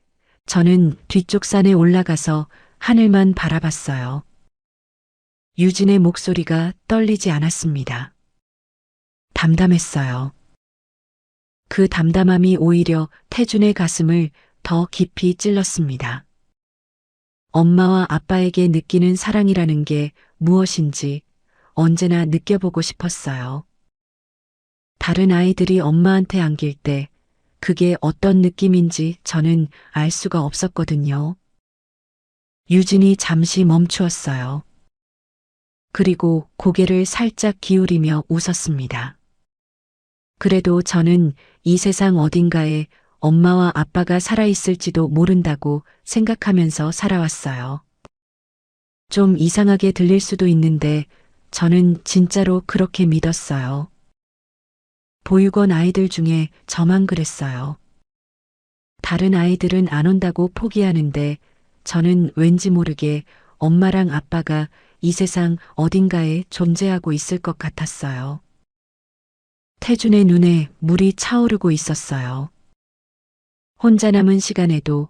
저는 뒤쪽 산에 올라가서 하늘만 바라봤어요. 유진의 목소리가 떨리지 않았습니다. 담담했어요. 그 담담함이 오히려 태준의 가슴을 더 깊이 찔렀습니다. 엄마와 아빠에게 느끼는 사랑이라는 게 무엇인지 언제나 느껴보고 싶었어요. 다른 아이들이 엄마한테 안길 때 그게 어떤 느낌인지 저는 알 수가 없었거든요. 유진이 잠시 멈추었어요. 그리고 고개를 살짝 기울이며 웃었습니다. 그래도 저는 이 세상 어딘가에 엄마와 아빠가 살아있을지도 모른다고 생각하면서 살아왔어요. 좀 이상하게 들릴 수도 있는데 저는 진짜로 그렇게 믿었어요. 보육원 아이들 중에 저만 그랬어요. 다른 아이들은 안 온다고 포기하는데 저는 왠지 모르게 엄마랑 아빠가 이 세상 어딘가에 존재하고 있을 것 같았어요. 태준의 눈에 물이 차오르고 있었어요. 혼자 남은 시간에도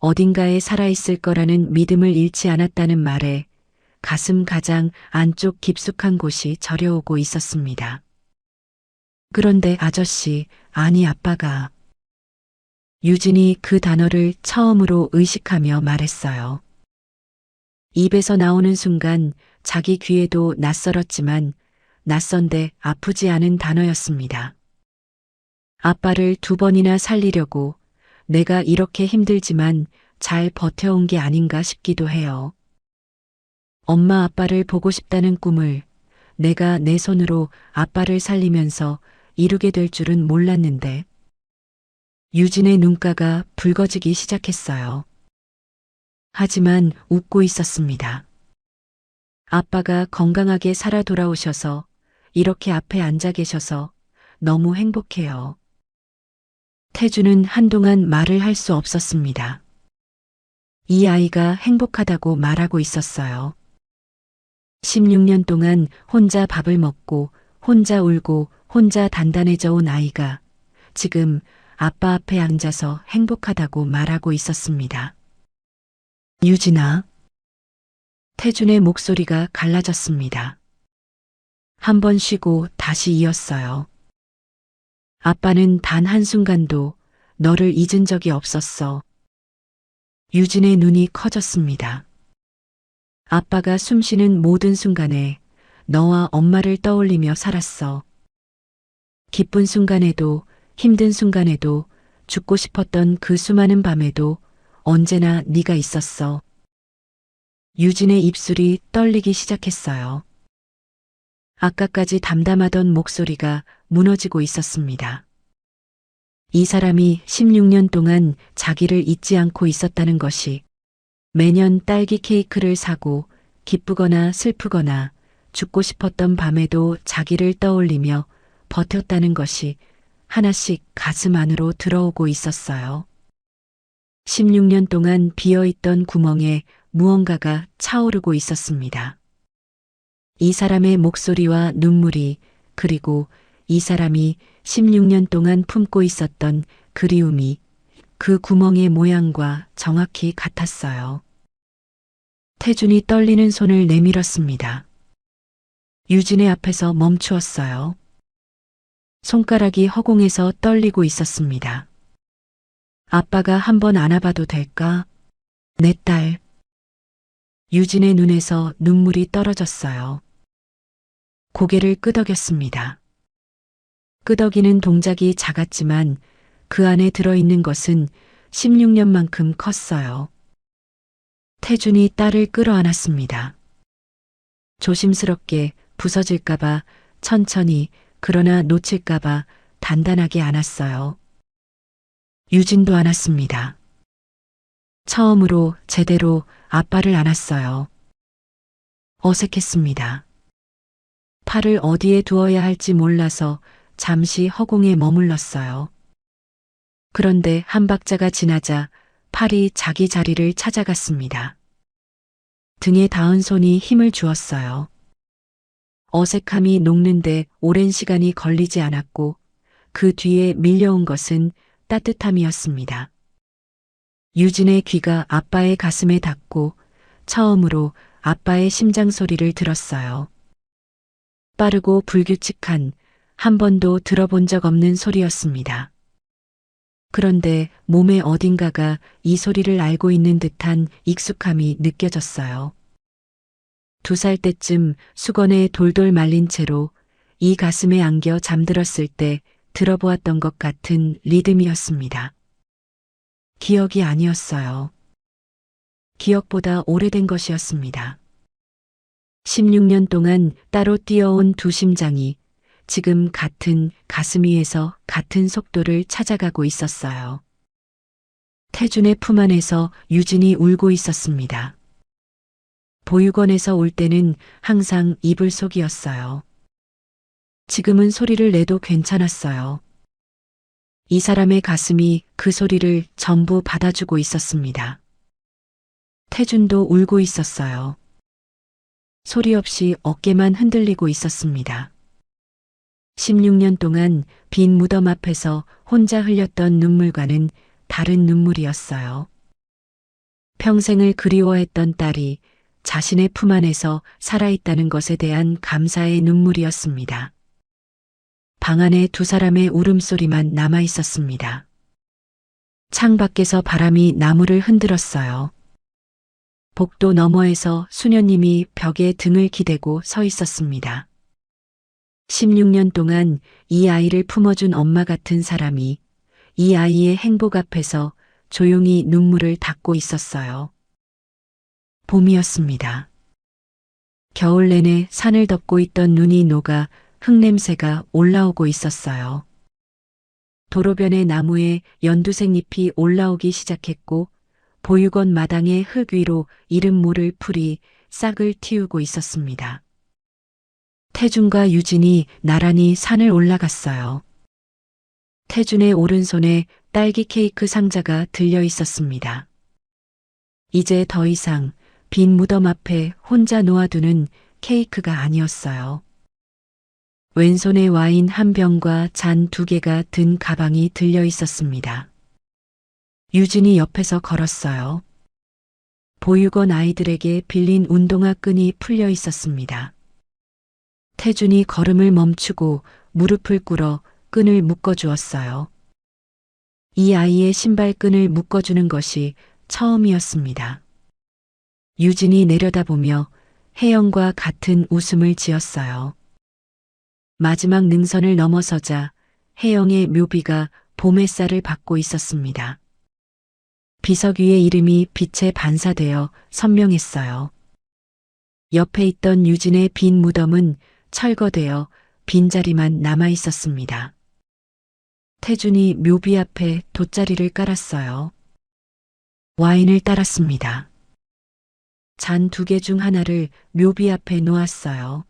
어딘가에 살아있을 거라는 믿음을 잃지 않았다는 말에 가슴 가장 안쪽 깊숙한 곳이 저려오고 있었습니다. 그런데 아저씨, 아니 아빠가. 유진이 그 단어를 처음으로 의식하며 말했어요. 입에서 나오는 순간 자기 귀에도 낯설었지만 낯선데 아프지 않은 단어였습니다. 아빠를 2번이나 살리려고 내가 이렇게 힘들지만 잘 버텨온 게 아닌가 싶기도 해요. 엄마 아빠를 보고 싶다는 꿈을 내가 내 손으로 아빠를 살리면서 이루게 될 줄은 몰랐는데. 유진의 눈가가 붉어지기 시작했어요. 하지만 웃고 있었습니다. 아빠가 건강하게 살아 돌아오셔서 이렇게 앞에 앉아 계셔서 너무 행복해요. 태주는 한동안 말을 할 수 없었습니다. 이 아이가 행복하다고 말하고 있었어요. 16년 동안 혼자 밥을 먹고 혼자 울고 혼자 단단해져 온 아이가 지금 아빠 앞에 앉아서 행복하다고 말하고 있었습니다. 유진아. 태준의 목소리가 갈라졌습니다. 한 번 쉬고 다시 이었어요. 아빠는 단 한순간도 너를 잊은 적이 없었어. 유진의 눈이 커졌습니다. 아빠가 숨쉬는 모든 순간에 너와 엄마를 떠올리며 살았어. 기쁜 순간에도 힘든 순간에도 죽고 싶었던 그 수많은 밤에도 언제나 네가 있었어. 유진의 입술이 떨리기 시작했어요. 아까까지 담담하던 목소리가 무너지고 있었습니다. 이 사람이 16년 동안 자기를 잊지 않고 있었다는 것이 매년 딸기 케이크를 사고 기쁘거나 슬프거나 죽고 싶었던 밤에도 자기를 떠올리며 버텼다는 것이 하나씩 가슴 안으로 들어오고 있었어요. 16년 동안 비어있던 구멍에 무언가가 차오르고 있었습니다. 이 사람의 목소리와 눈물이 그리고 이 사람이 16년 동안 품고 있었던 그리움이 그 구멍의 모양과 정확히 같았어요. 태준이 떨리는 손을 내밀었습니다. 유진의 앞에서 멈추었어요. 손가락이 허공에서 떨리고 있었습니다. 아빠가 한번 안아봐도 될까? 내 딸. 유진의 눈에서 눈물이 떨어졌어요. 고개를 끄덕였습니다. 끄덕이는 동작이 작았지만 그 안에 들어있는 것은 16년만큼 컸어요. 태준이 딸을 끌어안았습니다. 조심스럽게 부서질까봐 천천히 그러나 놓칠까봐 단단하게 안았어요. 유진도 안았습니다. 처음으로 제대로 아빠를 안았어요. 어색했습니다. 팔을 어디에 두어야 할지 몰라서 잠시 허공에 머물렀어요. 그런데 한 박자가 지나자 팔이 자기 자리를 찾아갔습니다. 등에 닿은 손이 힘을 주었어요. 어색함이 녹는데 오랜 시간이 걸리지 않았고 그 뒤에 밀려온 것은 따뜻함이었습니다. 유진의 귀가 아빠의 가슴에 닿고 처음으로 아빠의 심장 소리를 들었어요. 빠르고 불규칙한 한 번도 들어본 적 없는 소리였습니다. 그런데 몸의 어딘가가 이 소리를 알고 있는 듯한 익숙함이 느껴졌어요. 2살 때쯤 수건에 돌돌 말린 채로 이 가슴에 안겨 잠들었을 때 들어보았던 것 같은 리듬이었습니다. 기억이 아니었어요. 기억보다 오래된 것이었습니다. 16년 동안 따로 뛰어온 두 심장이 지금 같은 가슴 위에서 같은 속도를 찾아가고 있었어요. 태준의 품 안에서 유진이 울고 있었습니다. 보육원에서 올 때는 항상 이불 속이었어요. 지금은 소리를 내도 괜찮았어요. 이 사람의 가슴이 그 소리를 전부 받아주고 있었습니다. 태준도 울고 있었어요. 소리 없이 어깨만 흔들리고 있었습니다. 16년 동안 빈 무덤 앞에서 혼자 흘렸던 눈물과는 다른 눈물이었어요. 평생을 그리워했던 딸이 자신의 품 안에서 살아있다는 것에 대한 감사의 눈물이었습니다. 방 안에 두 사람의 울음소리만 남아 있었습니다. 창 밖에서 바람이 나무를 흔들었어요. 복도 너머에서 수녀님이 벽에 등을 기대고 서 있었습니다. 16년 동안 이 아이를 품어준 엄마 같은 사람이 이 아이의 행복 앞에서 조용히 눈물을 닦고 있었어요. 봄이었습니다. 겨울 내내 산을 덮고 있던 눈이 녹아 흙냄새가 올라오고 있었어요. 도로변의 나무에 연두색 잎이 올라오기 시작했고 보육원 마당의 흙 위로 이름 모를 풀이 싹을 틔우고 있었습니다. 태준과 유진이 나란히 산을 올라갔어요. 태준의 오른손에 딸기 케이크 상자가 들려 있었습니다. 이제 더 이상 빈 무덤 앞에 혼자 놓아두는 케이크가 아니었어요. 왼손에 와인 한 병과 잔 2개가 든 가방이 들려 있었습니다. 유진이 옆에서 걸었어요. 보육원 아이들에게 빌린 운동화 끈이 풀려 있었습니다. 태준이 걸음을 멈추고 무릎을 꿇어 끈을 묶어주었어요. 이 아이의 신발끈을 묶어주는 것이 처음이었습니다. 유진이 내려다보며 혜영과 같은 웃음을 지었어요. 마지막 능선을 넘어서자 혜영의 묘비가 봄 햇살을 받고 있었습니다. 비석 위의 이름이 빛에 반사되어 선명했어요. 옆에 있던 유진의 빈 무덤은 철거되어 빈자리만 남아 있었습니다. 태준이 묘비 앞에 돗자리를 깔았어요. 와인을 따랐습니다. 잔 2개 중 하나를 묘비 앞에 놓았어요.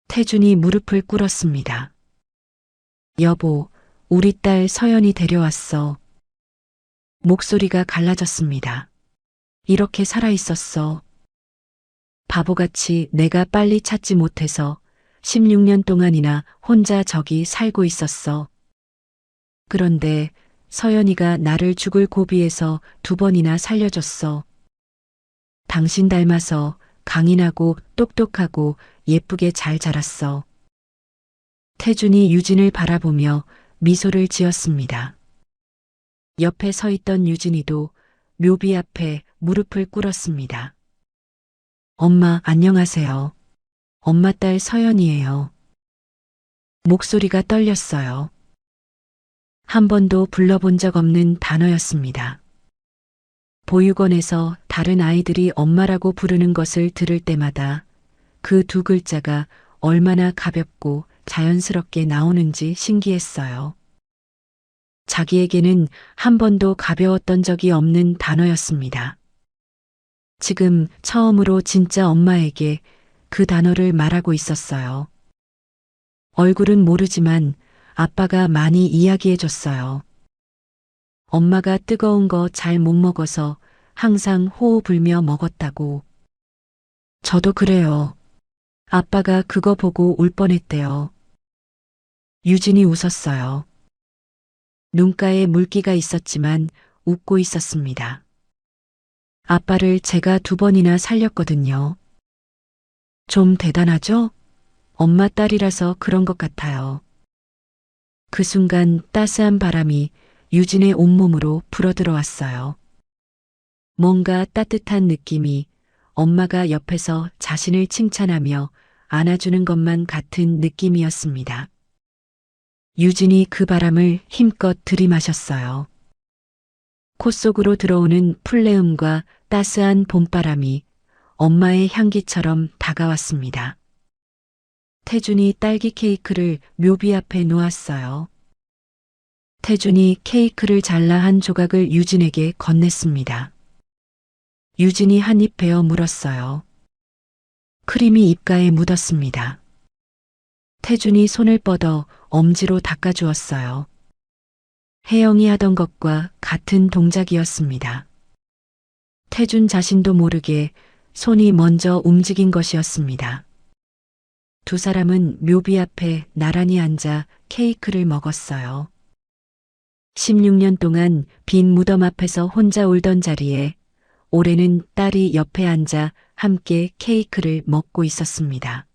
태준이 무릎을 꿇었습니다. 여보, 우리 딸 서연이 데려왔어. 목소리가 갈라졌습니다. 이렇게 살아있었어. 바보같이 내가 빨리 찾지 못해서 16년 동안이나 혼자 저기 살고 있었어. 그런데 서연이가 나를 죽을 고비에서 2번이나 살려줬어. 당신 닮아서 강인하고 똑똑하고 예쁘게 잘 자랐어. 태준이 유진을 바라보며 미소를 지었습니다. 옆에 서 있던 유진이도 묘비 앞에 무릎을 꿇었습니다. 엄마, 안녕하세요. 엄마 딸 서연이에요. 목소리가 떨렸어요. 한 번도 불러본 적 없는 단어였습니다. 보육원에서 다른 아이들이 엄마라고 부르는 것을 들을 때마다 그 2글자가 얼마나 가볍고 자연스럽게 나오는지 신기했어요. 자기에게는 한 번도 가벼웠던 적이 없는 단어였습니다. 지금 처음으로 진짜 엄마에게 그 단어를 말하고 있었어요. 얼굴은 모르지만 아빠가 많이 이야기해줬어요. 엄마가 뜨거운 거 잘 못 먹어서 항상 호호 불며 먹었다고. 저도 그래요. 아빠가 그거 보고 울 뻔했대요. 유진이 웃었어요. 눈가에 물기가 있었지만 웃고 있었습니다. 아빠를 제가 2번이나 살렸거든요. 좀 대단하죠? 엄마 딸이라서 그런 것 같아요. 그 순간 따스한 바람이 유진의 온몸으로 불어들어왔어요. 뭔가 따뜻한 느낌이 엄마가 옆에서 자신을 칭찬하며 안아주는 것만 같은 느낌이었습니다. 유진이 그 바람을 힘껏 들이마셨어요. 코 속으로 들어오는 풀내음과 따스한 봄바람이 엄마의 향기처럼 다가왔습니다. 태준이 딸기 케이크를 묘비 앞에 놓았어요. 태준이 케이크를 잘라 한 조각을 유진에게 건넸습니다. 유진이 한 입 베어 물었어요. 크림이 입가에 묻었습니다. 태준이 손을 뻗어 엄지로 닦아주었어요. 혜영이 하던 것과 같은 동작이었습니다. 태준 자신도 모르게 손이 먼저 움직인 것이었습니다. 2 사람은 묘비 앞에 나란히 앉아 케이크를 먹었어요. 16년 동안 빈 무덤 앞에서 혼자 울던 자리에 올해는 딸이 옆에 앉아 함께 케이크를 먹고 있었습니다.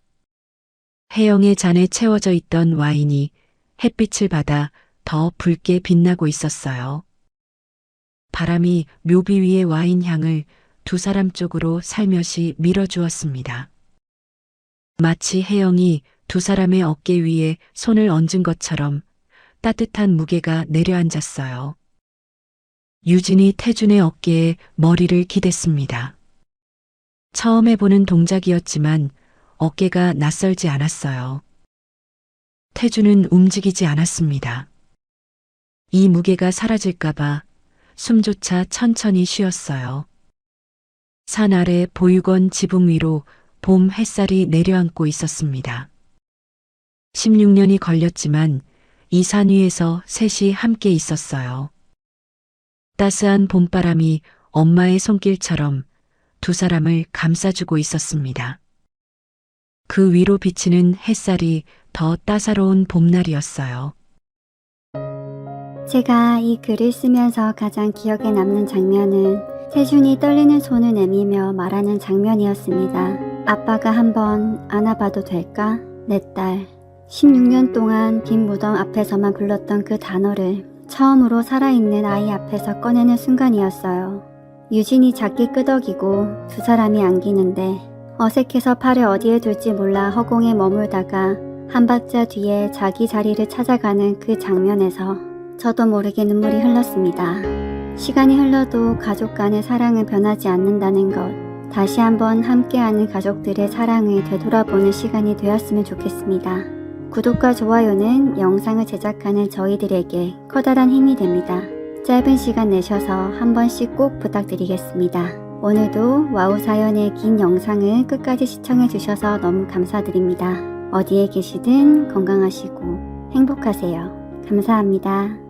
혜영의 잔에 채워져 있던 와인이 햇빛을 받아 더 붉게 빛나고 있었어요. 바람이 묘비 위의 와인 향을 2 사람 쪽으로 살며시 밀어주었습니다. 마치 혜영이 2 사람의 어깨 위에 손을 얹은 것처럼 따뜻한 무게가 내려앉았어요. 유진이 태준의 어깨에 머리를 기댔습니다. 처음 해보는 동작이었지만 어깨가 낯설지 않았어요. 태준은 움직이지 않았습니다. 이 무게가 사라질까봐 숨조차 천천히 쉬었어요. 산 아래 보육원 지붕 위로 봄 햇살이 내려앉고 있었습니다. 16년이 걸렸지만 이 산 위에서 셋이 함께 있었어요. 따스한 봄바람이 엄마의 손길처럼 두 사람을 감싸주고 있었습니다. 그 위로 비치는 햇살이 더 따사로운 봄날이었어요. 제가 이 글을 쓰면서 가장 기억에 남는 장면은 세준이 떨리는 손을 내밀며 말하는 장면이었습니다. 아빠가 한번 안아봐도 될까? 내 딸. 16년 동안 빈 무덤 앞에서만 불렀던 그 단어를 처음으로 살아있는 아이 앞에서 꺼내는 순간이었어요. 유진이 작게 끄덕이고 두 사람이 안기는데 어색해서 팔을 어디에 둘지 몰라 허공에 머물다가 한 박자 뒤에 자기 자리를 찾아가는 그 장면에서 저도 모르게 눈물이 흘렀습니다. 시간이 흘러도 가족 간의 사랑은 변하지 않는다는 것, 다시 한번 함께하는 가족들의 사랑을 되돌아보는 시간이 되었으면 좋겠습니다. 구독과 좋아요는 영상을 제작하는 저희들에게 커다란 힘이 됩니다. 짧은 시간 내셔서 한 번씩 꼭 부탁드리겠습니다. 오늘도 와우 사연의 긴 영상을 끝까지 시청해 주셔서 너무 감사드립니다. 어디에 계시든 건강하시고 행복하세요. 감사합니다.